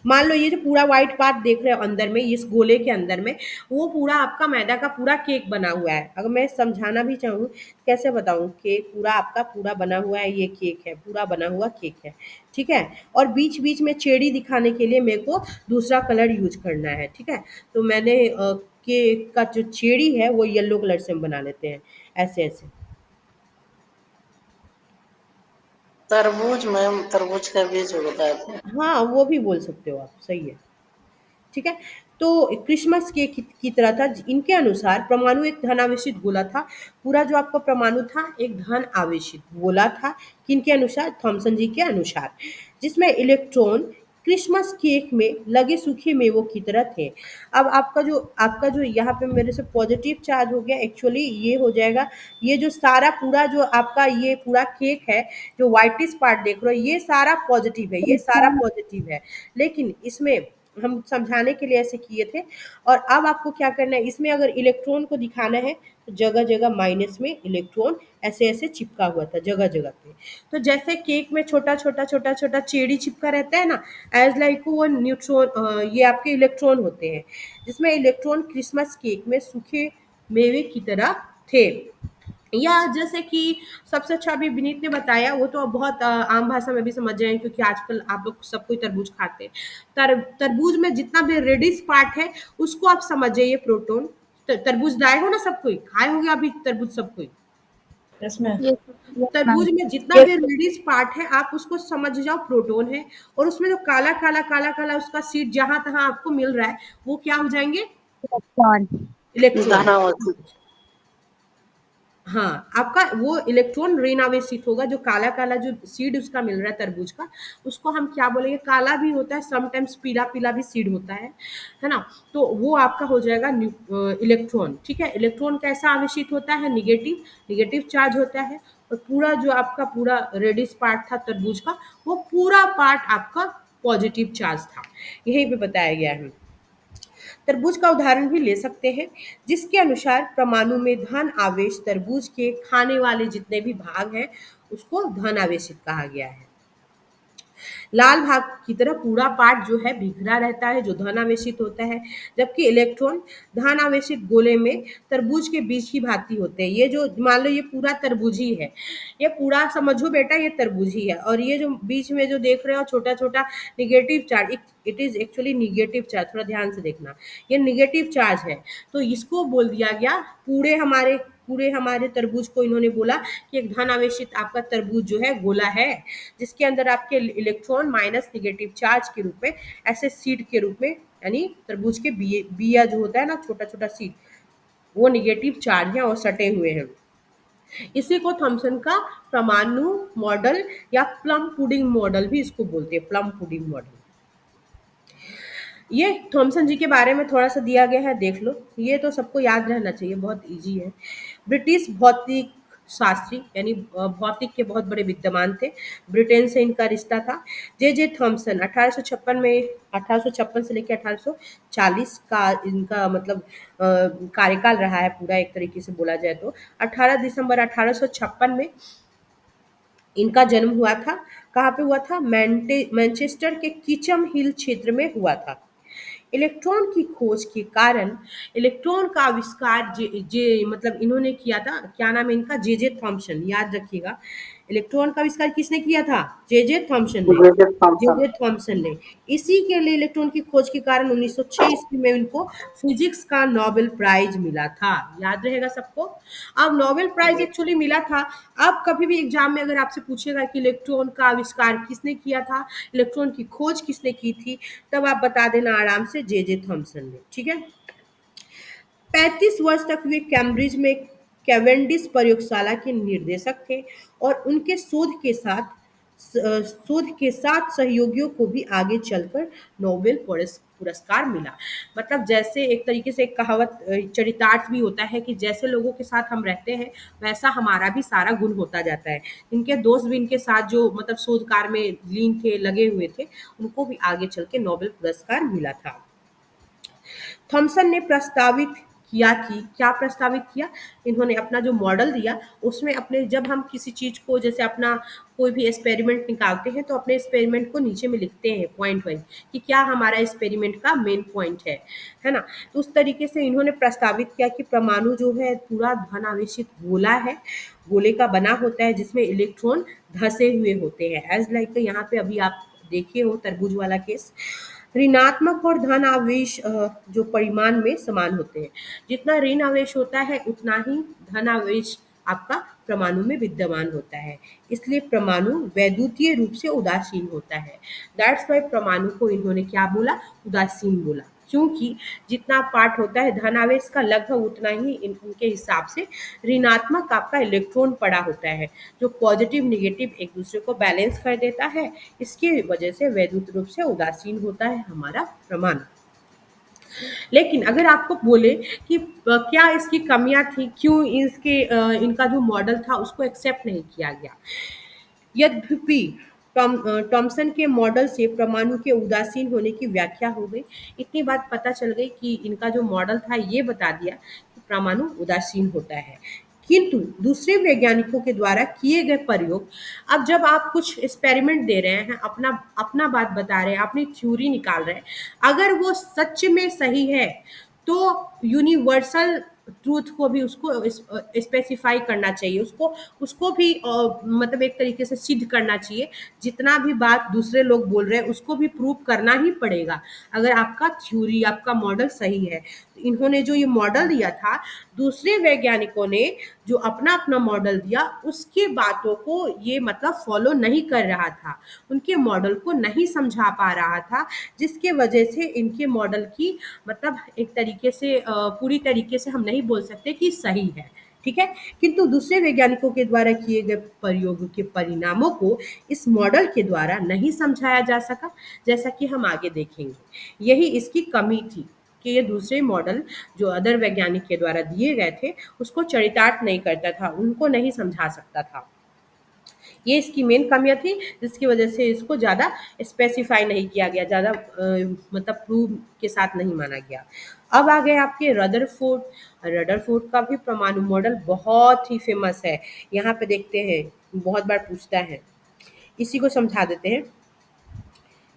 मान लो ये जो पूरा व्हाइट पार्ट देख रहे हो अंदर में, इस गोले के अंदर में, वो पूरा आपका मैदा का पूरा केक बना हुआ है। अगर मैं समझाना भी चाहूँ, कैसे बताऊँ, केक पूरा आपका पूरा बना हुआ है, ये केक है, पूरा बना हुआ केक है, ठीक है। और बीच बीच में चेड़ी दिखाने के लिए मेरे को दूसरा कलर यूज करना है, ठीक है। तो मैंने केक का जो चेड़ी है वो येलो कलर से हम बना लेते हैं, ऐसे ऐसे। तरबूज मैम, तरबूज का बीज होता है। हाँ, वो भी बोल सकते हो आप, सही है, ठीक है। तो क्रिसमस के की तरह था। इनके अनुसार परमाणु एक धन आवेशित गोला था। पूरा जो आपका परमाणु था एक धन आवेशित गोला था, किनके अनुसार, थॉमसन जी के अनुसार, जिसमें इलेक्ट्रॉन क्रिसमस केक में लगे सूखे मेवों की तरह थे। अब आपका जो यहाँ पे मेरे से पॉजिटिव चार्ज हो गया, एक्चुअली ये हो जाएगा, ये जो सारा पूरा जो आपका ये पूरा केक है, जो व्हाइटिश पार्ट देख रहे हो, ये सारा पॉजिटिव है, ये सारा पॉजिटिव है। लेकिन इसमें हम समझाने के लिए ऐसे किए थे। और अब आपको क्या करना है, इसमें अगर इलेक्ट्रॉन को दिखाना है तो जगह जगह माइनस में इलेक्ट्रॉन ऐसे ऐसे चिपका हुआ था जगह जगह पे। तो जैसे केक में छोटा छोटा छोटा छोटा चेड़ी चिपका रहता है ना, एज लाइक वो न्यूट्रॉन, ये आपके इलेक्ट्रॉन होते हैं, जिसमें इलेक्ट्रॉन क्रिसमस केक में सूखे मेवे की तरह थे। या जैसे कि सबसे अच्छा अभी विनीत ने बताया, वो तो बहुत आम भाषा में भी समझ रहे हैं, क्योंकि आजकल आप लोग सब कोई तरबूज खाते हैं। तरबूज में जितना भी रेडिश पार्ट है उसको आप समझ जाइए प्रोटॉन। तरबूज लाए हो ना, सब कोई खाए होंगे अभी तरबूज, सब कोई। Yes ma'am. Yes yes ma'am. तरबूज में जितना भी रेडिश पार्ट है आप उसको समझ जाओ प्रोटॉन है। और उसमें जो काला काला काला काला उसका सीड जहां तहां आपको मिल रहा है, वो क्या हो जाएंगे, इलेक्ट्रॉन। इलेक्ट्रॉन। धनावती। हाँ, आपका वो इलेक्ट्रॉन ऋण आवेशित होगा, जो काला-काला जो सीड उसका मिल रहा है तरबूज का, उसको हम क्या बोलेंगे, काला भी होता है, समटाइम्स पीला-पीला भी सीड होता है ना? तो वो आपका हो जाएगा इलेक्ट्रॉन, ठीक है? इलेक्ट्रॉन कैसा आवेशित होता है, नेगेटिव, नेगेटिव चार्ज होता है। और पूरा जो आपका पूरा रेडिश पार्ट था तरबूज का, वो पूरा पार्ट आपका पॉजिटिव चार्ज था। यहीं पे बताया गया है। तरबूज का उदाहरण भी ले सकते हैं, जिसके अनुसार परमाणु में धन आवेश तरबूज के खाने वाले जितने भी भाग हैं उसको धन आवेशित कहा गया है। लाल भाग की तरह पूरा पार्ट जो है बिखरा रहता है, जो धनावेशित होता है, जबकि इलेक्ट्रॉन धनावेशित गोले में तरबूज के बीज की भांति होते हैं। ये जो मान लो ये पूरा तरबूज ही है, ये पूरा समझो बेटा ये तरबूज ही है। और ये जो बीच में जो देख रहे हो छोटा छोटा negative charge, it is actually negative charge, थोड़ा ध्यान से देखना, ये निगेटिव चार्ज है। तो इसको बोल दिया गया पूरे हमारे पूरे हमारे तरबूज को इन्होंने बोला कि एक धन आवेशित आपका तरबूज जो है गोला है, जिसके अंदर आपके इलेक्ट्रॉन माइनस नेगेटिव चार्ज के रूप में ऐसे सीड के रूप में, यानी तरबूज के बिया जो होता है ना, छोटा छोटा सीड, वो नेगेटिव चार्ज है और सटे हुए हैं। इसी को थॉमसन का परमाणु मॉडल या प्लम पुडिंग मॉडल भी इसको बोलते हैं, प्लम पुडिंग मॉडल। ये थॉमसन जी के बारे में थोड़ा सा दिया गया है, देख लो, ये तो सबको याद रहना चाहिए, बहुत इजी है। ब्रिटिश भौतिक शास्त्री, यानी भौतिक के बहुत बड़े विद्वान थे, ब्रिटेन से इनका रिश्ता था। जे जे थॉमसन 1856 में, 1856 से लेकर 1840 का इनका मतलब कार्यकाल रहा है पूरा, एक तरीके से बोला जाए तो। 18 दिसंबर 1856 में इनका जन्म हुआ था। कहाँ पे हुआ था? मैनचेस्टर के किचम हिल क्षेत्र में हुआ था। इलेक्ट्रॉन की खोज के कारण इलेक्ट्रॉन का आविष्कार जे जे मतलब इन्होंने किया था। क्या नाम है इनका? जे जे थॉमसन, याद रखिएगा। इलेक्ट्रॉन का आविष्कार किसने किया था? जे जे थॉमसन ने। जे जे थॉमसन। जे थॉमसन ने। इसी के लिए इलेक्ट्रॉन की खोज के कारण 1906 ईस्वी में इनको फिजिक्स का नोबेल प्राइज मिला था। याद रहेगा सबको। अब नोबेल प्राइज एक्चुअली मिला था। अब कभी भी एग्जाम में अगर आपसे पूछेगा कि इलेक्ट्रॉन का आविष्कार किसने किया था, इलेक्ट्रॉन की खोज किसने की थी, तब आप बता देना आराम से जे जे थॉमसन ने। ठीक है। 35 वर्ष तक वे कैम्ब्रिज में कैवेंडिश प्रयोगशाला के निर्देशक थे और उनके शोध के साथ सहयोगियों को भी आगे चलकर नोबेल पुरस्कार मिला। मतलब जैसे एक तरीके से एक कहावत चरितार्थ भी होता है कि जैसे लोगों के साथ हम रहते हैं वैसा हमारा भी सारा गुण होता जाता है। इनके दोस्त भी इनके साथ जो मतलब शोध कार्य में लीन थे, लगे हुए थे, उनको भी आगे चल के नोबेल पुरस्कार मिला था। थॉमसन ने प्रस्तावित किया कि क्या प्रस्तावित किया, इन्होंने अपना जो मॉडल दिया उसमें अपने, जब हम किसी चीज़ को जैसे अपना कोई भी एक्सपेरिमेंट निकालते हैं तो अपने एक्सपेरिमेंट को नीचे में लिखते हैं पॉइंट वाइज कि क्या हमारा एक्सपेरिमेंट का मेन पॉइंट है ना। तो उस तरीके से इन्होंने प्रस्तावित किया कि परमाणु जो है पूरा धन आवेशित गोला है, गोले का बना होता है जिसमें इलेक्ट्रॉन धसे हुए होते हैं। एज लाइक यहाँ पे अभी आप देखिए हो तरबूज वाला केस, ऋणात्मक और धन आवेश जो परिमाण में समान होते हैं। जितना ऋण आवेश होता है उतना ही धन आवेश आपका परमाणु में विद्यमान होता है। इसलिए परमाणु वैद्युतीय रूप से उदासीन होता है। दैट्स वाई परमाणु को इन्होंने क्या बोला? उदासीन बोला। क्योंकि जितना पार्ट होता है धन आवेश का लगभग उतना ही उनके हिसाब से ऋणात्मक आपका इलेक्ट्रॉन पड़ा होता है, जो पॉजिटिव नेगेटिव एक दूसरे को बैलेंस कर देता है। इसकी वजह से वैद्युत रूप से उदासीन होता है हमारा परमाणु। लेकिन अगर आपको बोले कि क्या इसकी कमियां थी, क्यों इनका जो मॉडल था उसको एक्सेप्ट नहीं किया गया, यद्यपि टॉमसन के मॉडल से परमाणु के उदासीन होने की व्याख्या हो गई। इतनी बात पता चल गई कि इनका जो मॉडल था ये बता दिया कि परमाणु उदासीन होता है। किंतु दूसरे वैज्ञानिकों के द्वारा किए गए प्रयोग, अब जब आप कुछ एक्सपेरिमेंट दे रहे हैं, अपना अपना बात बता रहे हैं, अपनी थ्योरी निकाल रहे हैं, अगर वो सच में सही है तो यूनिवर्सल ट्रूथ को भी उसको स्पेसिफाई करना चाहिए, उसको उसको भी मतलब एक तरीके से सिद्ध करना चाहिए। जितना भी बात दूसरे लोग बोल रहे हैं उसको भी प्रूव करना ही पड़ेगा अगर आपका थ्योरी, आपका मॉडल सही है। तो इन्होंने जो ये मॉडल दिया था, दूसरे वैज्ञानिकों ने जो अपना अपना मॉडल दिया उसके बातों को ये मतलब फॉलो नहीं कर रहा था, उनके मॉडल को नहीं समझा पा रहा था, जिसके वजह से इनके मॉडल की मतलब एक तरीके से पूरी तरीके से हम नहीं बोल सकते कि सही है। ठीक है। किंतु दूसरे वैज्ञानिकों के द्वारा किए गए प्रयोगों के परिणामों को इस मॉडल के द्वारा नहीं समझाया जा सका, जैसा कि हम आगे देखेंगे। यही इसकी कमी थी कि ये दूसरे मॉडल जो अदर वैज्ञानिक के द्वारा दिए गए थे उसको चरितार्थ नहीं करता था, उनको नहीं समझा सकता था। ये इसकी मेन कमियां थी, जिसकी वजह से इसको ज़्यादा स्पेसिफाई नहीं किया गया, ज़्यादा मतलब प्रूव के साथ नहीं माना गया। अब आ गए आपके रदरफोर्ड। रदरफोर्ड का भी परमाणु मॉडल बहुत ही फेमस है। यहाँ पे देखते हैं, बहुत बार पूछता है, इसी को समझा देते हैं।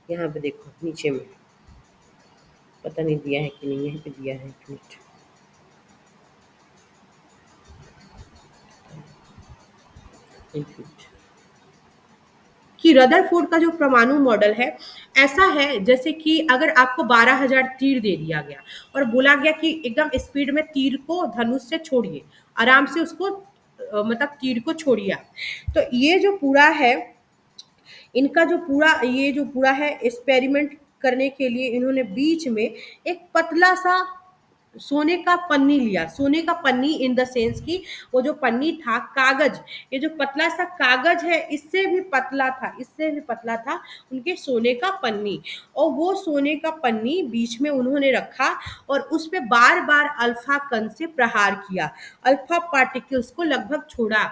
यहाँ पे देखो नीचे में, पता नहीं दिया है कि नहीं, यहाँ पे दिया है, एक मिनट। एक मिनट। कि रदरफोर्ड का जो परमाणु मॉडल है ऐसा है जैसे कि अगर आपको 12,000 तीर दे दिया गया और बोला गया कि एकदम स्पीड में तीर को धनुष से छोड़िए, आराम से उसको मतलब तीर को छोड़िए आप। तो ये जो पूरा है, इनका जो पूरा ये जो पूरा है एक्सपेरिमेंट करने के लिए इन्होंने बीच में एक पतला सा सोने का पन्नी लिया। सोने का पन्नी इन द सेंस कि वो जो पन्नी था कागज, ये जो पतला सा कागज है इससे भी पतला था, इससे भी पतला था उनके सोने का पन्नी। और वो सोने का पन्नी बीच में उन्होंने रखा और उस पे बार बार अल्फा कण से प्रहार किया, अल्फा पार्टिकल्स को लगभग छोड़ा।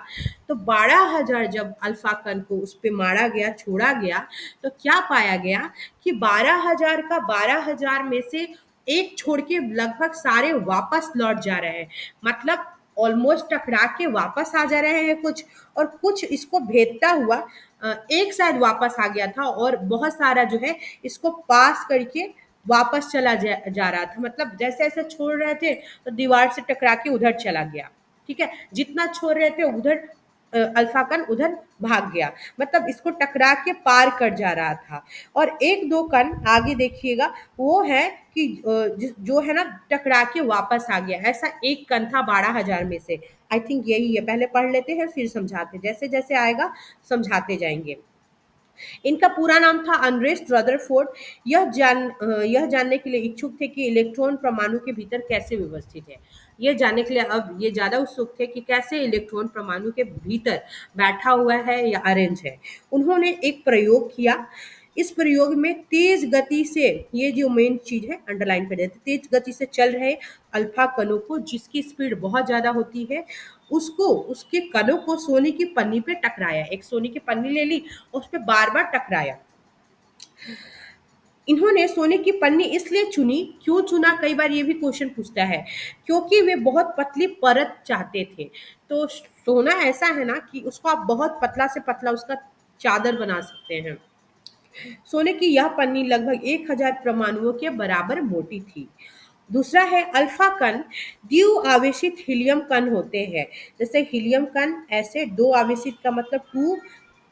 तो 12,000 जब अल्फा कण को उस पे मारा गया, छोड़ा गया, तो क्या पाया गया कि 12,000 का 12,000 में से एक छोड़ के लगभग सारे वापस लौट जा रहे हैं। मतलब ऑलमोस्ट टकरा के वापस आ जा रहे हैं कुछ, और कुछ इसको भेदता हुआ एक शायद वापस आ गया था और बहुत सारा जो है इसको पास करके वापस चला जा रहा था। मतलब जैसे ऐसे छोड़ रहे थे तो दीवार से टकरा के उधर चला गया। ठीक है, जितना छोड़ रहे थे उधर अल्फा कण उधर भाग गया, मतलब इसको टकरा के पार कर जा रहा था। और एक दो कण आगे देखिएगा, वो है कि जो है ना टकरा के वापस आ गया। ऐसा एक कण था 12,000 में से। आई थिंक यही है, पहले पढ़ लेते हैं फिर समझाते, जैसे जैसे आएगा समझाते जाएंगे। इनका पूरा नाम था अनरेस्ट रदरफोर्ड। यह जानने के लिए इच्छुक थे कि इलेक्ट्रॉन परमाणु के भीतर कैसे व्यवस्थित है। ये जानने के लिए अब ये ज़्यादा उत्सुक थे कि कैसे इलेक्ट्रॉन परमाणु के भीतर बैठा हुआ है या अरेंज है। उन्होंने एक प्रयोग किया। इस प्रयोग में तेज गति से, ये जो मेन चीज है अंडरलाइन कर देते, तेज गति से चल रहे अल्फा कणों को, जिसकी स्पीड बहुत ज्यादा होती है, उसको उसके कणों को सोने की पन्नी पे टकराया। एक सोने की पन्नी ले ली, उस पर बार बार टकराया। इन्होंने सोने की पन्नी इसलिए चुनी, क्यों चुना कई बार ये भी क्वेश्चन पूछता है, क्योंकि वे बहुत पतली परत चाहते थे। तो सोना ऐसा है ना कि उसको आप बहुत पतला से पतला उसका चादर बना सकते हैं। सोने की यह पन्नी लगभग 1,000 परमाणुओं के बराबर मोटी थी। दूसरा है अल्फा कण द्वि आवेशित हीलियम कण होते हैं। जैसे हीलियम कण ऐसे दो आवेशित का मतलब टू,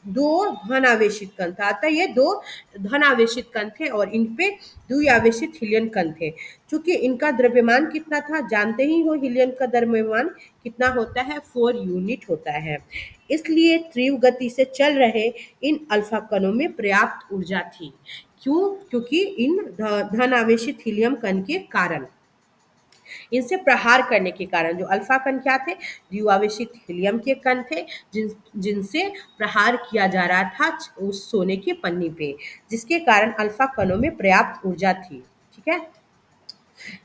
दो धन आवेशित कण था, अतः ये दो धन आवेशित कण थे और इन पे द्विआवेशित हीलियम कण थे। चूंकि इनका द्रव्यमान कितना था जानते ही हो, हीलियम का द्रव्यमान कितना होता है, 4 यूनिट होता है। इसलिए तीव्र गति से चल रहे इन अल्फा कणों में पर्याप्त ऊर्जा थी। क्यों? क्योंकि इन धन आवेशित हीलियम कण के कारण, इनसे प्रहार करने के कारण। जो अल्फा कण क्या थे, द्विआवेशित हीलियम के कण थे, जिनसे प्रहार किया जा रहा था उस सोने की पन्नी पे, जिसके कारण अल्फा कणों में पर्याप्त ऊर्जा थी। ठीक है,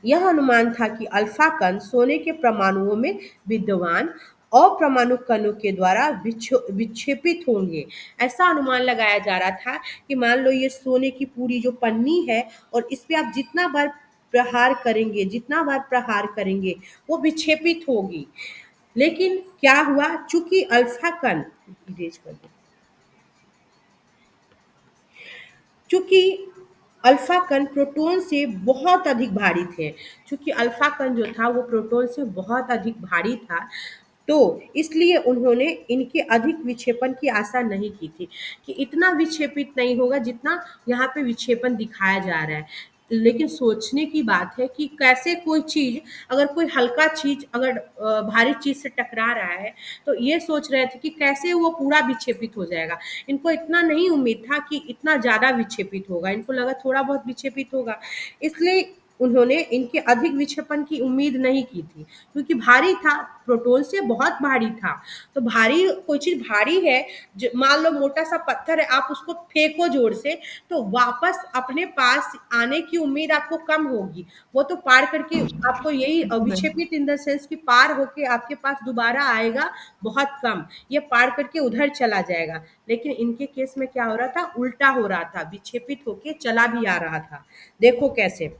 यह अनुमान था कि अल्फा कण सोने के परमाणुओं में विद्यमान अपरमाणु कणों के द्वारा विक्षेपित होंगे। ऐसा अनुमान लगाया जा रहा था कि मान लो ये सोने की पूरी जो पन्नी है और इस पे आप जितना बार प्रहार करेंगे, जितना बार प्रहार करेंगे वो विक्षेपित होगी। लेकिन क्या हुआ, चूंकि अल्फा कण इरेज कर दो, चूंकि अल्फा कण प्रोटॉन से बहुत अधिक भारी थे, चूंकि अल्फा कण जो था वो प्रोटॉन से बहुत अधिक भारी था, तो इसलिए उन्होंने इनके अधिक विक्षेपण की आशा नहीं की थी कि इतना विक्षेपित नहीं होगा जितना यहाँ पे विक्षेपण दिखाया जा रहा है। लेकिन सोचने की बात है कि कैसे कोई चीज, अगर कोई हल्का चीज अगर भारी चीज से टकरा रहा है, तो ये सोच रहे थे कि कैसे वो पूरा विक्षेपित हो जाएगा। इनको इतना नहीं उम्मीद था कि इतना ज्यादा विक्षेपित होगा, इनको लगा थोड़ा बहुत विक्षेपित होगा। इसलिए उन्होंने इनके अधिक विक्षेपण की उम्मीद नहीं की थी, क्योंकि भारी था, प्रोटॉन से बहुत भारी था। तो भारी कोई चीज भारी है, मान लो मोटा सा पत्थर है, आप उसको फेंको जोर से, तो वापस अपने पास आने की उम्मीद आपको कम होगी। वो तो पार करके आपको यही विक्षेपित इन द सेंस कि पार होके आपके पास दोबारा आएगा बहुत कम, ये पार करके उधर चला जाएगा। लेकिन इनके केस में क्या हो रहा था, उल्टा हो रहा था, विक्षेपित होके चला भी आ रहा था। देखो कैसे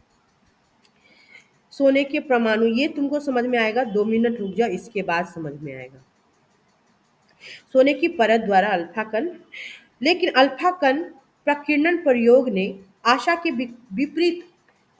सोने के परमाणु, ये तुमको समझ में आएगा, 2 मिनट रुक जाओ, इसके बाद समझ में आएगा। सोने की परत द्वारा अल्फा कण, लेकिन अल्फा कण प्रकीर्णन प्रयोग ने आशा के विपरीत,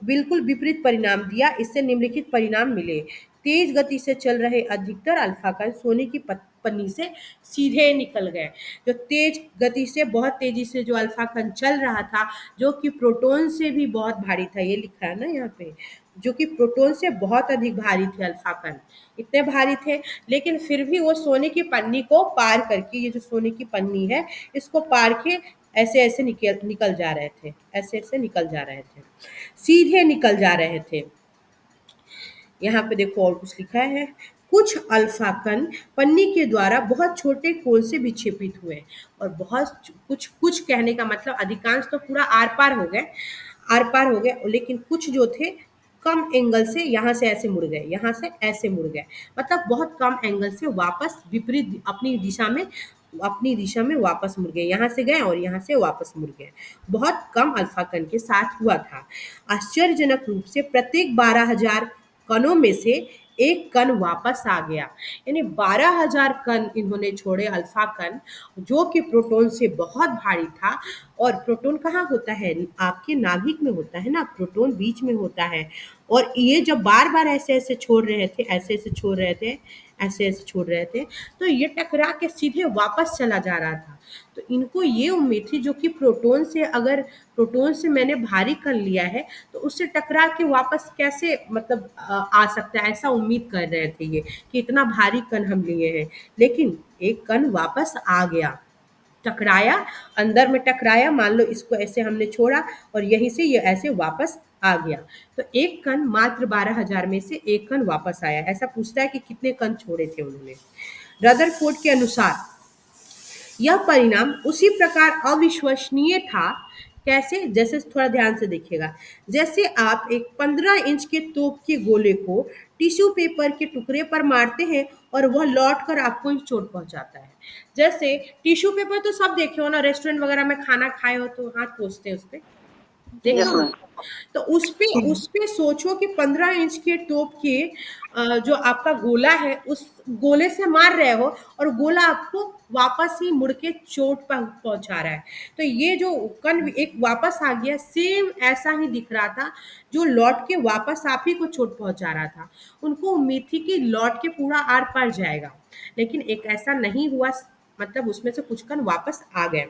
बिल्कुल विपरीत परिणाम दिया। इससे निम्नलिखित परिणाम मिले। तेज गति से चल रहे अधिकतर अल्फा कण सोने की पन्नी से सीधे निकल गए। जो तेज गति से, बहुत तेजी से जो अल्फा कण चल रहा था, जो कि प्रोटॉन से भी बहुत भारी था, ये लिखा है ना यहाँ पे, जो कि प्रोटॉन से बहुत अधिक भारी थे अल्फा कण, इतने भारी थे, लेकिन फिर भी वो सोने की पन्नी को पार करके, ये जो सोने की पन्नी है इसको पार के ऐसे ऐसे निकल निकल जा रहे थे, ऐसे ऐसे निकल जा रहे थे, सीधे निकल जा रहे थे। यहाँ पे देखो और कुछ लिखा है, कुछ अल्फा कण पन्नी के द्वारा बहुत छोटे कोण से विक्षेपित हुए, और बहुत कुछ, कुछ कहने का मतलब अधिकांश तो पूरा आर पार हो गए, आर पार हो गए, लेकिन कुछ जो थे कम एंगल से यहाँ से ऐसे मुड़ गए, यहाँ से ऐसे मुड़ गए, मतलब बहुत कम एंगल से वापस विपरीत अपनी दिशा में वापस मुड़ गए, यहाँ से गए और यहाँ से वापस मुड़ गए। बहुत कम अल्फा कण के साथ हुआ था। आश्चर्यजनक रूप से प्रत्येक 12,000 कणों में से एक कण वापस आ गया, यानी 12,000 कण इन्होंने छोड़े अल्फा कण, जो कि प्रोटॉन से बहुत भारी था। और प्रोटॉन कहाँ होता है, आपके नाभिक में होता है ना, प्रोटॉन बीच में होता है। और ये जब बार बार ऐसे ऐसे छोड़ रहे थे, ऐसे ऐसे छोड़ रहे थे, ऐसे ऐसे छोड़ रहे थे, तो ये टकरा के सीधे वापस चला जा रहा था। तो इनको ये उम्मीद थी, जो कि प्रोटॉन से, अगर प्रोटॉन से मैंने भारी कण लिया है तो उससे टकरा के वापस कैसे, मतलब आ सकता है, ऐसा उम्मीद कर रहे थे ये, कि इतना भारी कण हम लिए हैं। लेकिन एक कण वापस आ गया, टकराया, अंदर में टकराया, मान लो इसको ऐसे हमने छोड़ा और यहीं से ये ऐसे वापस आ गया। तो एक कण, मात्र 12,000 में से एक कण वापस आया। ऐसा पूछता है कि कितने कण छोड़े थे उन्होंने। रदरफोर्ड के अनुसार यह परिणाम उसी प्रकार अविश्वसनीय था, कैसे, जैसे थोड़ा ध्यान से देखिएगा, जैसे आप एक 15 इंच के तोप के गोले को टिश्यू पेपर के टुकड़े पर मारते हैं और वह लौट कर आपको ही चोट पहुंचाता है। जैसे टिश्यू पेपर तो सब देखे हो ना, रेस्टोरेंट वगैरह में खाना खाए हो तो हाथ पोंछते हैं उस पे, देखे यस हो ना? मैम। तो उस पे सोचो कि 15 इंच के तोप के जो आपका गोला है, उस गोले से मार रहे हो और गोला आपको वापस ही मुड़ के चोट पहुंचा रहा है। तो ये जो कण एक वापस आ गया, सेम ऐसा ही दिख रहा था, जो लौट के वापस आप ही को चोट पहुंचा रहा था। उनको उम्मीद थी कि लौट के पूरा आर पार जाएगा, लेकिन एक ऐसा नहीं हुआ, मतलब उसमें से कुछ कण वापस आ गए।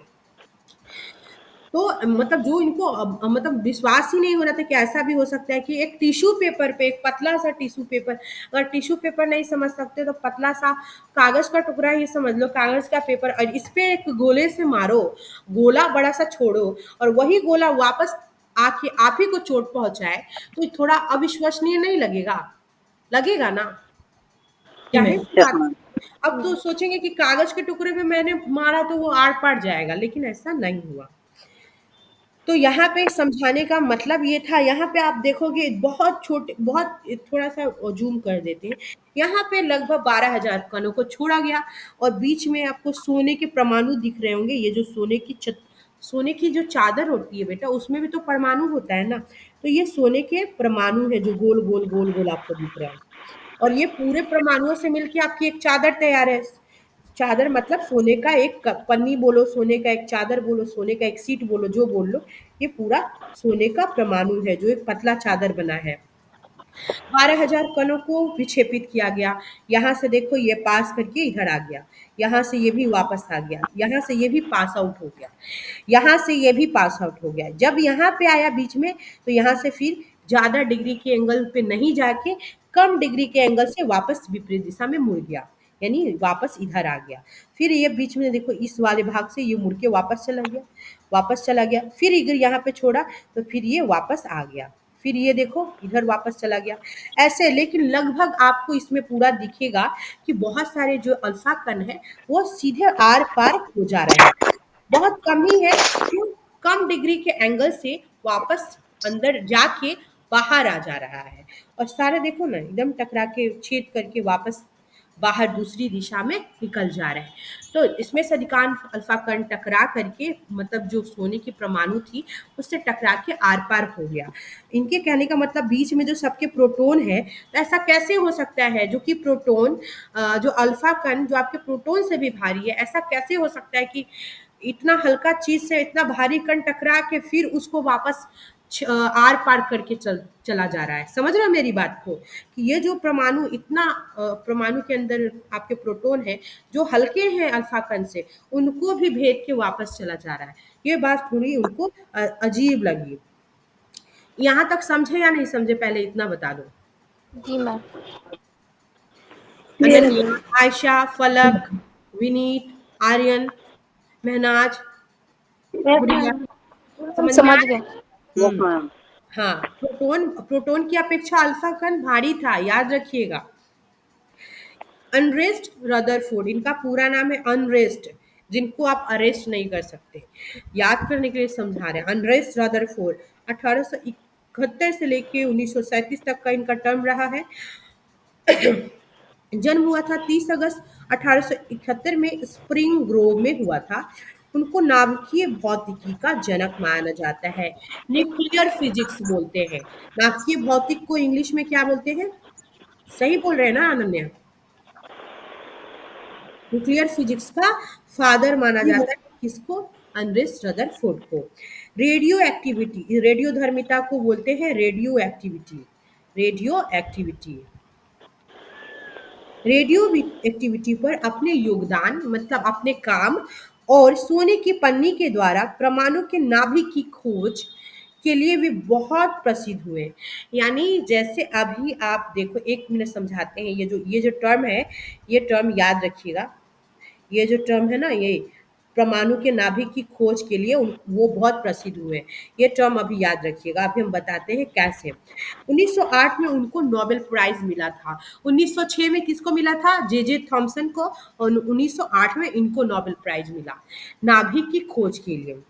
तो मतलब जो इनको मतलब विश्वास ही नहीं हो रहा था कि ऐसा भी हो सकता है कि एक टिश्यू पेपर पे, एक पतला सा टिश्यू पेपर, अगर टिश्यू पेपर नहीं समझ सकते तो पतला सा कागज का टुकड़ा ही समझ लो, कागज का पेपर, और इस पे एक गोले से मारो, गोला बड़ा सा छोड़ो और वही गोला वापस आके आप ही को चोट पहुंचाए, तो ये थोड़ा अविश्वसनीय नहीं लगेगा? लगेगा ना, जाहिर सी यस बात मैम। है। अब तो सोचेंगे कि कागज के टुकड़े पे मैंने मारा तो वो आर पार जाएगा, लेकिन ऐसा नहीं हुआ। तो यहाँ पे समझाने का मतलब ये था, यहाँ पे आप देखोगे बहुत छोटे, बहुत थोड़ा सा जूम कर देते हैं, यहाँ पे लगभग 12,000 कणों को छोड़ा गया, और बीच में आपको सोने के परमाणु दिख रहे होंगे। ये जो सोने की जो चादर होती है बेटा, उसमें भी तो परमाणु होता है ना, तो ये सोने के परमाणु है जो गोल गोल गोल गोल आपको दिख रहा है। और ये पूरे परमाणुओं से मिलके आपकी एक चादर तैयार है। चादर मतलब सोने का एक पन्नी बोलो, सोने का एक चादर बोलो, सोने का एक सीट बोलो, जो बोल लो, ये पूरा सोने का परमाणु है जो एक पतला चादर बना है। 12,000 कणों को विक्षेपित किया गया। यहाँ से देखो ये पास करके इधर आ गया, यहाँ से ये भी वापस आ गया, यहाँ से ये भी पास आउट हो गया, यहाँ से ये भी पास आउट हो गया। जब यहाँ पे आया बीच में, तो यहाँ से फिर ज़्यादा डिग्री के एंगल पे नहीं जाके कम डिग्री के एंगल से वापस विपरीत दिशा में मुड़ गया, यानी वापस इधर आ गया। फिर ये बीच में देखो इस वाले भाग से ये मुड़ के वापस चला गया, वापस चला गया, फिर इधर यहाँ पे छोड़ा तो फिर ये वापस आ गया, फिर ये देखो इधर वापस चला गया, ऐसे। लेकिन लगभग आपको इसमें पूरा दिखेगा कि बहुत सारे जो अल्फा कण है वो सीधे आर पार हो जा रहे हैं, बहुत कम ही है जो कम डिग्री के एंगल से वापस अंदर जाके बाहर आ जा रहा है, और सारे देखो ना एकदम टकरा के छेद करके वापस बाहर दूसरी दिशा में निकल जा रहे हैं। तो इसमें से अधिकांश अल्फा कण टकरा करके, मतलब जो सोने की परमाणु थी उससे टकरा के आर पार हो गया। इनके कहने का मतलब बीच में जो सबके प्रोटॉन है, तो ऐसा कैसे हो सकता है जो कि प्रोटॉन, जो अल्फा कण जो आपके प्रोटॉन से भी भारी है, ऐसा कैसे हो सकता है कि इतना हल्का चीज से इतना भारी कण टकरा के फिर उसको वापस आर पार करके चला जा रहा है। समझ रहे हो मेरी बात को, कि ये जो परमाणु इतना परमाणु के अंदर आपके प्रोटॉन है जो हल्के हैं अल्फा कण से, उनको भी भेद के वापस चला जा रहा है। ये बात थोड़ी उनको अजीब लगी। यहाँ तक समझे या नहीं समझे, पहले इतना बता दो। जी मैम। क्लियर है अनन्या, मैम। आयशा, फलक, विनीत, आर्यन, महनाज, यस गुड़िया, मैम। समझ में समझ आया? गए। यस हम्म। मैम। हाँ, प्रोटॉन प्रोटॉन की अपेक्षा अल्फा कण भारी था, याद रखिएगा। अनरेस्ट रदरफोर्ड, इनका पूरा नाम है अनरेस्ट, जिनको आप अरेस्ट नहीं कर सकते, याद करने के लिए समझा रहे हैं। अनरेस्ट रदरफोर्ड 1871 से लेके 1937 तक का इनका टर्म रहा है। जन्म हुआ था 30 अगस्त 1871 में, स्प्रिंग ग्रोव में हुआ था। उनको नाभिकीय भौतिकी का जनक माना जाता है। न्यूक्लियर फिजिक्स बोलते हैं। नाभिकीय भौतिक को इंग्लिश में क्या बोलते हैं? सही बोल रहे हैं ना अनन्या? न्यूक्लियर फिजिक्स का फादर माना जाता है किसको? अनरिस्ट रदरफोर्ड को। रेडियो एक्टिविटी, रेडियो धर्मिता को बोलते हैं radio activity. Radio activity, radio activity पर अपने योगदान मतलब अपने काम और सोने की पन्नी के द्वारा परमाणु के नाभिक की खोज के लिए भी बहुत प्रसिद्ध हुए। यानी जैसे अभी आप देखो, एक मिनट समझाते हैं, ये जो टर्म है, ये टर्म याद रखिएगा। ये जो टर्म है ना, ये परमाणु के नाभिक की खोज के लिए वो बहुत प्रसिद्ध हुए। ये टर्म अभी याद रखिएगा। अभी हम बताते हैं कैसे। 1908 में उनको नोबेल प्राइज मिला था। 1906 में किसको मिला था? जे जे थॉमसन को। और 1908 में इनको नोबेल प्राइज मिला नाभिक की खोज के लिए।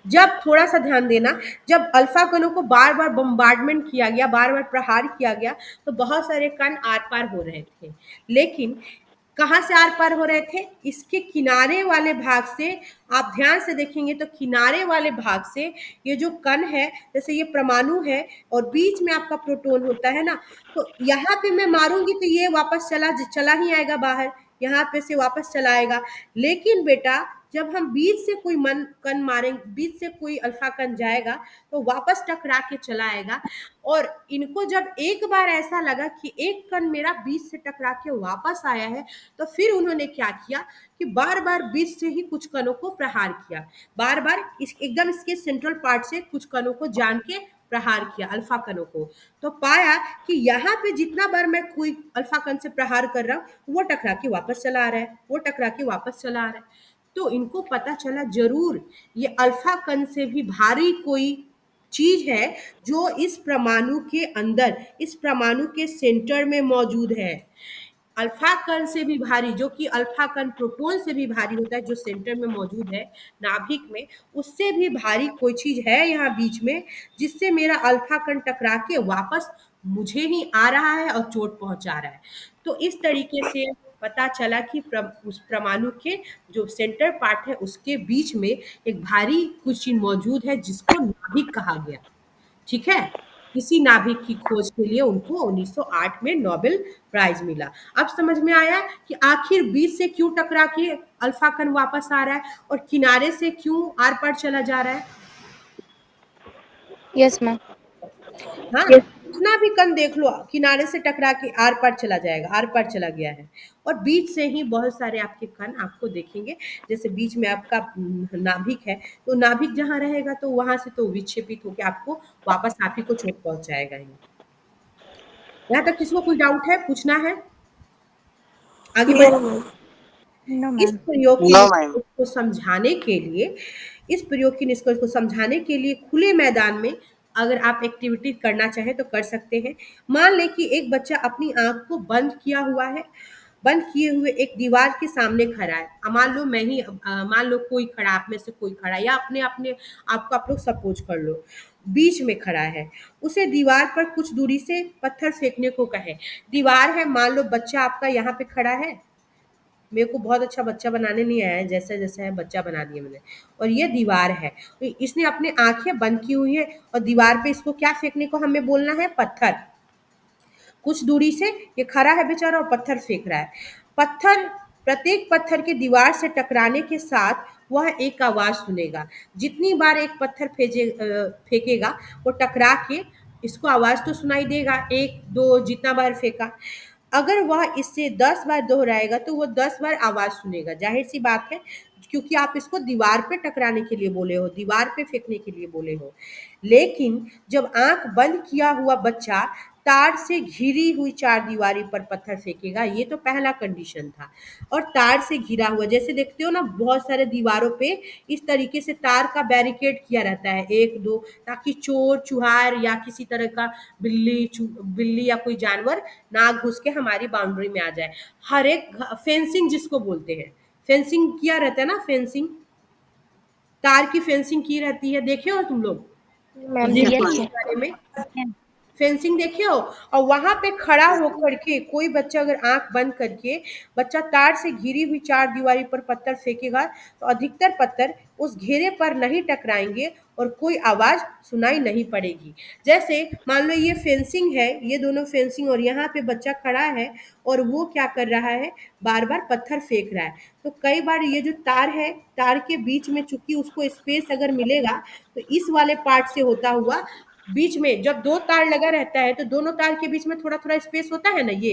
जब थोड़ा सा ध्यान देना, जब अल्फा कणों को बार बार बम्बार्डमेंट किया गया, बार बार प्रहार किया गया, तो बहुत सारे कण आर पार हो रहे थे। लेकिन कहाँ से आर पार हो रहे थे? इसके किनारे वाले भाग से। आप ध्यान से देखेंगे तो किनारे वाले भाग से ये जो कण है, जैसे ये परमाणु है और बीच में आपका प्रोटॉन होता है ना, तो यहाँ पे मैं मारूंगी तो ये वापस चला ही आएगा बाहर, यहाँ पे से वापस चला आएगा। लेकिन बेटा, जब हम बीच से कोई मन कण मारेंगे, बीच से कोई अल्फा कण जाएगा, तो वापस टकरा के चला आएगा। और इनको जब एक बार ऐसा लगा कि एक कण मेरा बीच से टकरा के वापस आया है, तो फिर उन्होंने क्या किया कि बार बार बीच से ही कुछ कणों को प्रहार किया। बार बार एकदम इसके सेंट्रल पार्ट से कुछ कणों को जान के प्रहार किया, अल्फा कणों को। तो पाया कि यहाँ पे जितना बार मैं कोई अल्फा कण से प्रहार कर रहा हूँ, वो टकरा के वापस चला आ रहा है, वो टकरा के वापस चला आ रहा है। तो इनको पता चला जरूर ये अल्फा कण से भी भारी कोई चीज है जो इस परमाणु के अंदर, इस परमाणु के सेंटर में मौजूद है। अल्फा कण से भी भारी, जो कि अल्फा कण प्रोटॉन से भी भारी होता है, जो सेंटर में मौजूद है नाभिक में, उससे भी भारी कोई चीज है यहाँ बीच में, जिससे मेरा अल्फा कण टकरा के वापस मुझे ही आ रहा है और चोट पहुंचा रहा है। तो इस तरीके से पता चला कि उस परमाणु के जो सेंटर पार्ट है उसके बीच में एक भारी कुछ चीज मौजूद है जिसको नाभिक कहा गया। ठीक है? इसी नाभिक की खोज के लिए उनको 1908 में नोबेल प्राइज मिला। अब समझ में आया कि आखिर बीच से क्यों टकरा के अल्फा कण वापस आ रहा है और किनारे से क्यों आर पार चला जा रहा है। Yes ma'am. हाँ, यस। जितना भी कण देख लो किनारे से टकरा के आर पार चला जाएगा, आर पार चला गया है। और बीच से ही बहुत सारे आपके कण आपको देखेंगे, जैसे बीच में आपका नाभिक है, तो नाभिक जहाँ रहेगा तो वहां से तो विक्षेपित होकर आपको वापस आप ही को चोट पहुंचाएगा ही। यहाँ तक किसी को कोई डाउट है, पूछना है? आगे क्लियर है बढ़े। मैम। नो इस मैम। प्रयोग के नो मैम। निष्कर्ष को समझाने के लिए, इस प्रयोग के निष्कर्ष को समझाने के लिए खुले मैदान में अगर आप एक्टिविटी करना चाहें तो कर सकते हैं। मान लें कि एक बच्चा अपनी आंख को बंद किया हुआ है, बंद किए हुए एक दीवार के सामने खड़ा है। मान लो मैं ही मान लो कोई खड़ा, आप में से कोई खड़ा, या अपने अपने आपको आप लोग सपोज कर लो, बीच में खड़ा है। उसे दीवार पर कुछ दूरी से पत्थर फेंकने को कहे। दीवार है, मान लो बच्चा आपका यहाँ पे खड़ा है। मेरे को बहुत अच्छा बच्चा बनाने नहीं आया है, जैसा जैसा है बच्चा बना दिया मैंने। और ये दीवार है, तो इसने अपने आंखें बंद की हुई है और दीवार पे इसको क्या फेंकने को हमें बोलना है? पत्थर। कुछ दूरी से ये खड़ा है बेचारा और पत्थर फेंक रहा है। पत्थर, प्रत्येक पत्थर के दीवार से टकराने के साथ वह एक आवाज़ सुनेगा। जितनी बार एक पत्थर फेंकेगा, वो टकरा के इसको आवाज़ तो सुनाई देगा, 1, 2 जितना बार फेंका। अगर वह इससे 10 बार दोहराएगा तो वो 10 बार आवाज़ सुनेगा। ज़ाहिर-सी बात है, क्योंकि आप इसको दीवार पे टकराने के लिए बोले हो, दीवार पे फेंकने के लिए बोले हो। लेकिन जब आँख बंद किया हुआ बच्चा तार से घिरी हुई चारदीवारी पर पत्थर फेंकेगा, ये तो पहला कंडीशन था। और तार से घिरा हुआ, जैसे देखते हो ना बहुत सारे दीवारों पे इस तरीके से तार का बैरिकेड किया रहता है, 1-2, ताकि चोर चुहार या किसी तरह का बिल्ली या कोई जानवर ना घुस के हमारी बाउंड्री में आ जाए। हर एक फेंसिंग जिसको बोलते हैं, फेंसिंग किया रहता है ना, फेंसिंग, तार की फेंसिंग की रहती है, देखे हो तुम लोग मैम गेम यस देखिए। के यस बारे में? मैम। फेंसिंग देखे हो? और वहां पे खड़ा होकर के कोई बच्चा अगर आंख बंद करके बच्चा तार से घिरी हुई चार दीवारी पर पत्थर फेंकेगा, तो अधिकतर पत्थर उस घेरे पर नहीं टकराएंगे और कोई आवाज सुनाई नहीं पड़ेगी। जैसे मान लो ये फेंसिंग है, ये दोनों फेंसिंग, और यहाँ पे बच्चा खड़ा है और वो क्या कर रहा है, बार बार पत्थर फेंक रहा है। तो कई बार ये जो तार है, तार के बीच में चूंकि उसको स्पेस अगर मिलेगा, तो इस वाले पार्ट से होता हुआ बीच में जब 2 तार लगा रहता है, तो दोनों तार के बीच में थोड़ा-थोड़ा स्पेस होता है ना ये,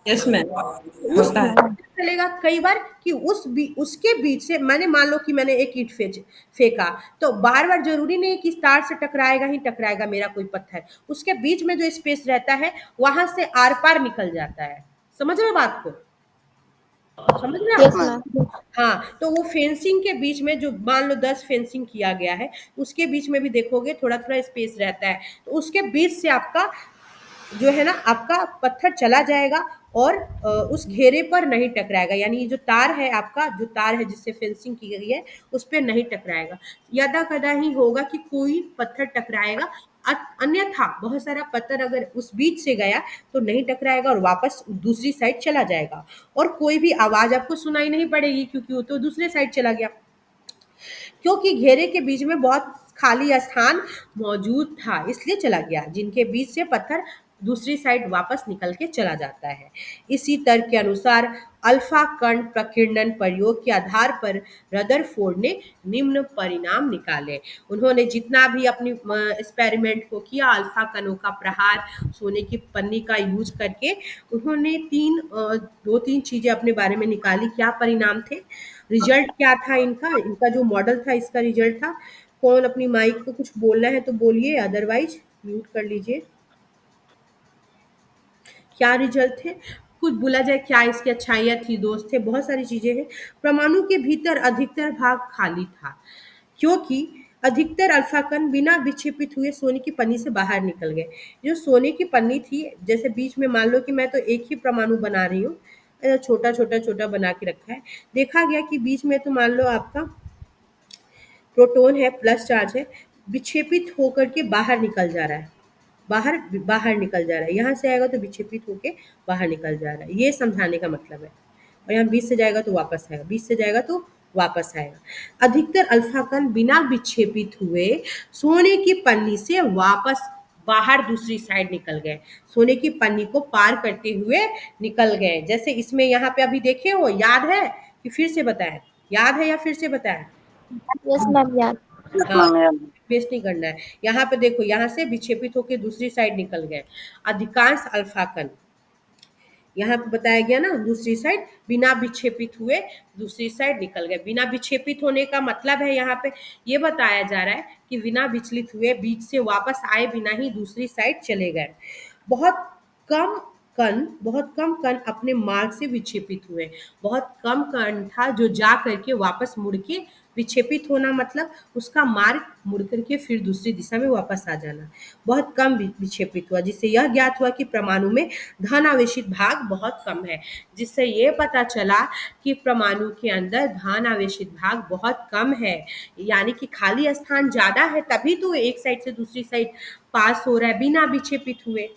यस मैम, उस होता है। चलेगा कई बार कि उसके बीच से मैंने मान लो कि मैंने एक ईंट फेंका, तो बार-बार ज़रूरी नहीं है कि इस तार से टकराएगा ही टकराएगा मेरा कोई पत्थर। उसके बीच में जो स्पेस रहता है, वहाँ से आर-पार निकल जाता है। समझ रहे हो बात को? समझ रहे यस हो? मैम। हाँ, तो वो फेंसिंग के बीच में जो मान लो 10 फेंसिंग किया गया है, उसके बीच में भी देखोगे थोड़ा-थोड़ा स्पेस रहता है। तो उसके बीच से आपका जो है ना, आपका पत्थर चला जाएगा और उस घेरे पर नहीं टकराएगा। यानी ये जो तार है, आपका जो तार है जिससे फेंसिंग की गई है, उस पे नहीं टकराएगा। यदा-कदा ही होगा कि कोई पत्थर टकराएगा, अन्यथा बहुत सारा पत्थर अगर उस बीच से गया तो नहीं टकराएगा और वापस दूसरी साइड चला जाएगा, और कोई भी आवाज़ आपको सुनाई नहीं पड़ेगी क्योंकि वो तो दूसरे साइड चला गया। क्योंकि घेरे के बीच में बहुत खाली स्थान मौजूद था, इसलिए चला गया, जिनके बीच से पत्थर दूसरी साइड वापस निकल के चला जाता है। इसी तर्क के अनुसार अल्फा कण प्रकीर्णन प्रयोग के आधार पर रदरफोर्ड ने निम्न परिणाम निकाले। उन्होंने जितना भी अपनी एक्सपेरिमेंट को किया, अल्फा कणों का प्रहार सोने की पन्नी का यूज करके, उन्होंने 2-3 चीजें अपने बारे में निकाली। क्या परिणाम थे, रिजल्ट क्या था इनका, इनका जो मॉडल था इसका रिजल्ट था। कौन अपनी माइक को कुछ बोलना है तो बोलिए, अदरवाइज म्यूट कर लीजिए। क्या रिजल्ट थे, कुछ बोला जाए, क्या इसकी अच्छाइयाँ थी दोस्त, थे बहुत सारी चीजें हैं। परमाणु के भीतर अधिकतर भाग खाली था, क्योंकि अधिकतर अल्फा कण बिना विक्षेपित हुए सोने की पन्नी से बाहर निकल गए। जो सोने की पन्नी थी, जैसे बीच में मान लो कि मैं तो एक ही परमाणु बना रही हूँ, छोटा छोटा छोटा बना के रखा है, देखा गया कि बीच में तो मान लो आपका प्रोटॉन है, प्लस चार्ज है, विक्षेपित होकर के बाहर निकल जा रहा है, बाहर बाहर निकल जा रहा है, यहाँ से आएगा तो विक्षेपित होके बाहर निकल जा रहा है, ये समझाने का मतलब है। और यहाँ 20 से जाएगा तो वापस आएगा, 20 से जाएगा तो वापस आएगा। अधिकतर अल्फा कण बिना विक्षेपित हुए सोने की पन्नी से वापस बाहर दूसरी साइड निकल गए, सोने की पन्नी को पार करते हुए निकल गए। जैसे इसमें यहाँ पे अभी देखे हो, याद है कि फिर से बताएं, याद है या फिर से बताएं? यस मैम याद। यस हाँ, मैम याद। वेस्ट नहीं करना है। यहाँ पे देखो, यहाँ से विक्षेपित होके दूसरी साइड निकल गए अधिकांश अल्फा कण। यहाँ पे बताया गया ना, दूसरी साइड बिना विक्षेपित हुए दूसरी साइड निकल गए। बिना विक्षेपित होने का मतलब है, यहाँ पे ये बताया जा रहा है कि बिना विचलित हुए बीच से वापस आए बिना ही दूसरी साइड चले गए। बहुत कम बहुत कम कण अपने मार्ग से विक्षेपित हुए। बहुत कम कण था जो जा करके वापस मुड़ के, विक्षेपित होना मतलब उसका मार्ग मुड़ करके फिर दूसरी दिशा में वापस आ जाना। बहुत कम विक्षेपित हुआ, जिससे यह ज्ञात हुआ कि परमाणु में धन आवेशित भाग बहुत कम है। जिससे ये पता चला कि परमाणु के अंदर धन आवेशित भाग बहुत कम है, यानी कि खाली स्थान ज़्यादा है, तभी तो एक साइड से दूसरी साइड पास हो रहा है बिना विक्षेपित हुए।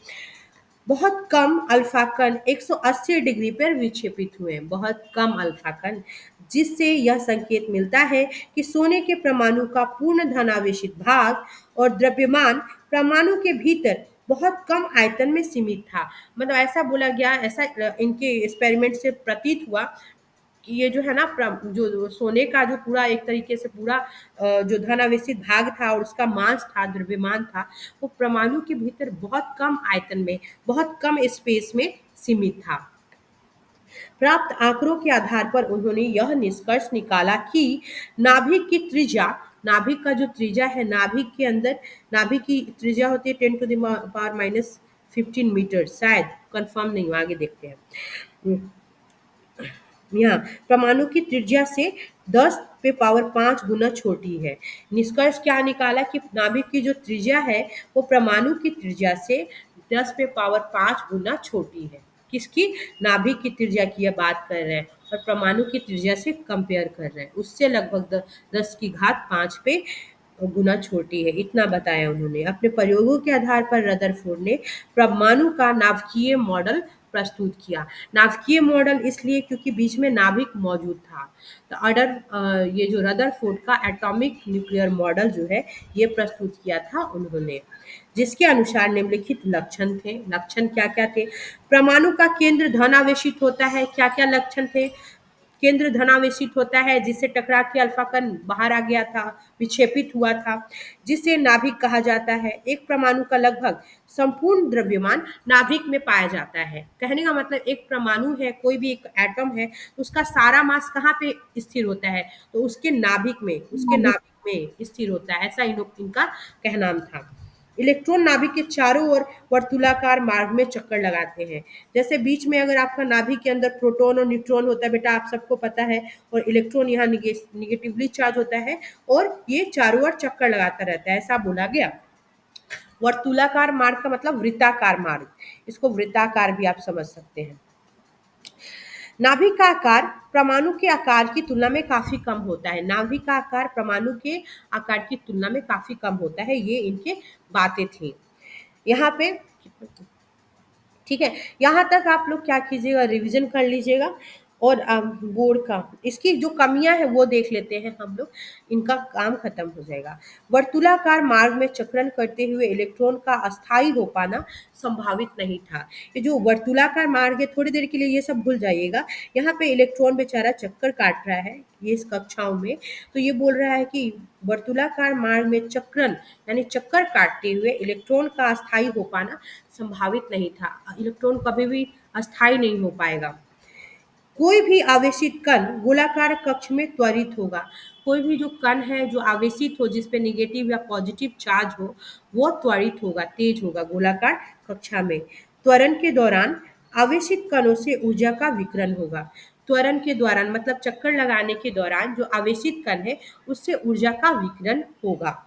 बहुत कम अल्फा कण 180 डिग्री पर विक्षेपित हुए, बहुत कम अल्फा कण, जिससे यह संकेत मिलता है कि सोने के परमाणु का पूर्ण धनावेशित भाग और द्रव्यमान परमाणु के भीतर बहुत कम आयतन में सीमित था। मतलब ऐसा बोला गया, ऐसा इनके एक्सपेरिमेंट से प्रतीत हुआ कि ये जो है ना जो सोने का जो पूरा एक तरीके से पूरा जो धनावेशित भाग था और उसका मास था, द्रव्यमान था, वो परमाणु के भीतर बहुत कम आयतन में, बहुत कम स्पेस में सीमित था। प्राप्त आंकड़ों के आधार पर उन्होंने यह निष्कर्ष निकाला कि नाभिक की त्रिज्या, नाभिक का जो त्रिज्या है, नाभिक के अंदर नाभिक की त्रिज्या होती है 10⁻⁻15 मीटर, शायद कंफर्म नहीं हुआ, आगे देखते हैं। यहाँ परमाणु की त्रिज्या से 10⁻5 गुना छोटी है। निष्कर्ष क्या निकाला कि नाभिक की जो त्रिज्या है वो परमाणु की त्रिज्या से 10⁻5 गुना छोटी है। किसकी? नाभिक की त्रिज्या की यह बात कर रहे हैं और परमाणु की त्रिज्या से कंपेयर कर रहे हैं, उससे लगभग 10⁻5 पे गुना छोटी है, इतना बताया उन्होंने। अपने प्रयोगों के आधार पर रदरफोर्ड ने परमाणु का नाभिकीय मॉडल प्रस्तुत किया। नाभिकीय मॉडल इसलिए क्योंकि बीच में नाभिक मौजूद था। तो ये जो रदरफोर्ड का एटॉमिक न्यूक्लियर मॉडल जो है ये प्रस्तुत किया था उन्होंने, जिसके अनुसार निम्नलिखित लक्षण थे। लक्षण क्या क्या थे? परमाणु का केंद्र धनावेशित होता है। क्या क्या लक्षण थे? केंद्र धनावेशित होता है, जिससे टकरा के अल्फा कण बाहर आ गया था, विक्षेपित हुआ था, जिसे नाभिक कहा जाता है। एक परमाणु का लगभग संपूर्ण द्रव्यमान नाभिक में पाया जाता है। कहने का मतलब एक परमाणु है, कोई भी एक एटम है, उसका सारा मास कहाँ पे स्थिर होता है? तो उसके नाभिक में, उसके नाभिक में स्थिर होता है, ऐसा इनका कहना था। इलेक्ट्रॉन नाभिक के चारों ओर वर्तुलाकार मार्ग में चक्कर लगाते हैं। जैसे बीच में अगर आपका नाभिक के अंदर प्रोटॉन और न्यूट्रॉन होता है, बेटा आप सबको पता है, और इलेक्ट्रॉन यहाँ निगेटिवली चार्ज होता है और ये चारों ओर चक्कर लगाता रहता है, ऐसा बोला गया। वर्तुलाकार मार्ग का मतलब वृत्ताकार मार्ग, इसको वृत्ताकार भी आप समझ सकते हैं। नाभिक का आकार परमाणु के आकार की तुलना में काफी कम होता है। नाभिक का आकार परमाणु के आकार की तुलना में काफी कम होता है, ये इनके बातें थी। यहाँ पे ठीक है, यहाँ तक आप लोग क्या कीजिएगा, रिवीजन कर लीजिएगा। और बोर्ड का इसकी जो कमियां है वो देख लेते हैं हम लोग, इनका काम खत्म हो जाएगा। वर्तुलाकार मार्ग में चक्रण करते हुए इलेक्ट्रॉन का अस्थायी हो पाना संभावित नहीं था। ये जो वर्तुलाकार मार्ग है, थोड़ी देर के लिए ये सब भूल जाइएगा। यहाँ पे इलेक्ट्रॉन बेचारा चक्कर काट रहा है ये इस कक्षाओं में, तो ये बोल रहा है कि वर्तुलाकार मार्ग में चक्रण यानी चक्कर काटते हुए इलेक्ट्रॉन का अस्थायी हो पाना संभावित नहीं था। इलेक्ट्रॉन कभी भी अस्थायी नहीं हो पाएगा। कोई भी आवेशित कण गोलाकार कक्ष में त्वरित होगा। कोई भी जो कण है जो आवेशित हो, जिस पे नेगेटिव या पॉजिटिव चार्ज हो, वो त्वरित होगा, तेज होगा गोलाकार कक्षा में। त्वरण के दौरान आवेशित कणों से ऊर्जा का विकिरण होगा। त्वरण के दौरान मतलब चक्कर लगाने के दौरान जो आवेशित कण है उससे ऊर्जा का विकिरण होगा।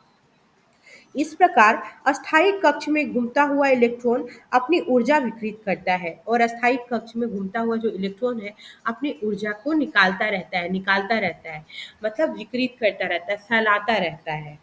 इस प्रकार अस्थायी कक्ष में घूमता हुआ इलेक्ट्रॉन अपनी ऊर्जा विकृत करता है और अस्थायी कक्ष में घूमता हुआ जो इलेक्ट्रॉन है अपनी ऊर्जा को निकालता रहता है, मतलब विकृत करता रहता है, फैलाता रहता है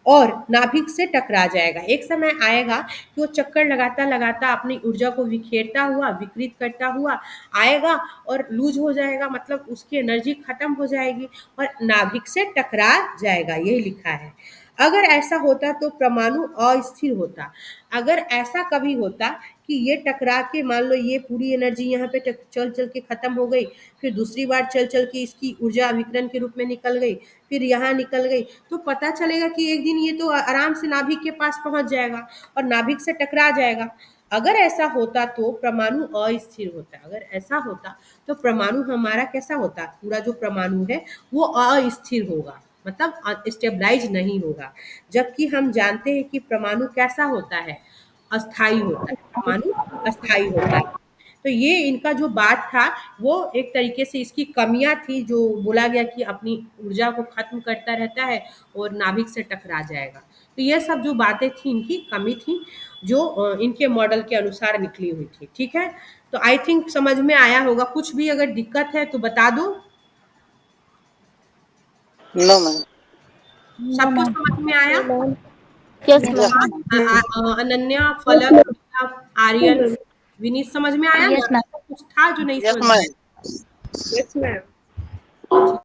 और नाभिक से टकरा जाएगा। एक समय आएगा कि वो चक्कर लगाता लगाता अपनी ऊर्जा को विखेरता हुआ, विकृत करता हुआ आएगा और लूज हो जाएगा, मतलब उसकी एनर्जी खत्म हो जाएगी और नाभिक से टकरा जाएगा, यही लिखा है। अगर ऐसा होता तो परमाणु अस्थिर होता। अगर ऐसा कभी होता कि ये टकरा के मान लो ये पूरी एनर्जी यहाँ पे चल चल के खत्म हो गई, फिर दूसरी बार चल चल के इसकी ऊर्जा विकिरण के रूप में निकल गई, फिर यहाँ निकल गई, तो पता चलेगा कि एक दिन ये तो आराम से नाभिक के पास पहुंच जाएगा और नाभिक से टकरा जाएगा। अगर ऐसा होता तो परमाणु अस्थिर होता। अगर ऐसा होता तो परमाणु हमारा कैसा होता? पूरा जो परमाणु है वो अस्थिर होगा, मतलब स्टेबलाइज नहीं होगा। जबकि हम जानते हैं कि परमाणु कैसा होता है? अस्थाई होता है। परमाणु अस्थाई होता है। तो ये इनका जो बात था वो एक तरीके से इसकी कमियां थी, जो बोला गया कि अपनी ऊर्जा को खत्म करता रहता है और नाभिक से टकरा जाएगा। तो ये सब जो बातें थी इनकी कमी थी, जो इनके मॉडल के अनुसार निकली हुई थी। ठीक है, तो आई थिंक समझ में आया होगा। कुछ भी अगर दिक्कत है तो बता दो। No ma'am. नो सबको मैम। समझ में आया? Yes yes ma'am. अनन्या, फलक, आर्यन, विनीत समझ में आया ना? Yes ma'am. कुछ था जो नहीं यस समझ में मैम। आया? Yes ma'am.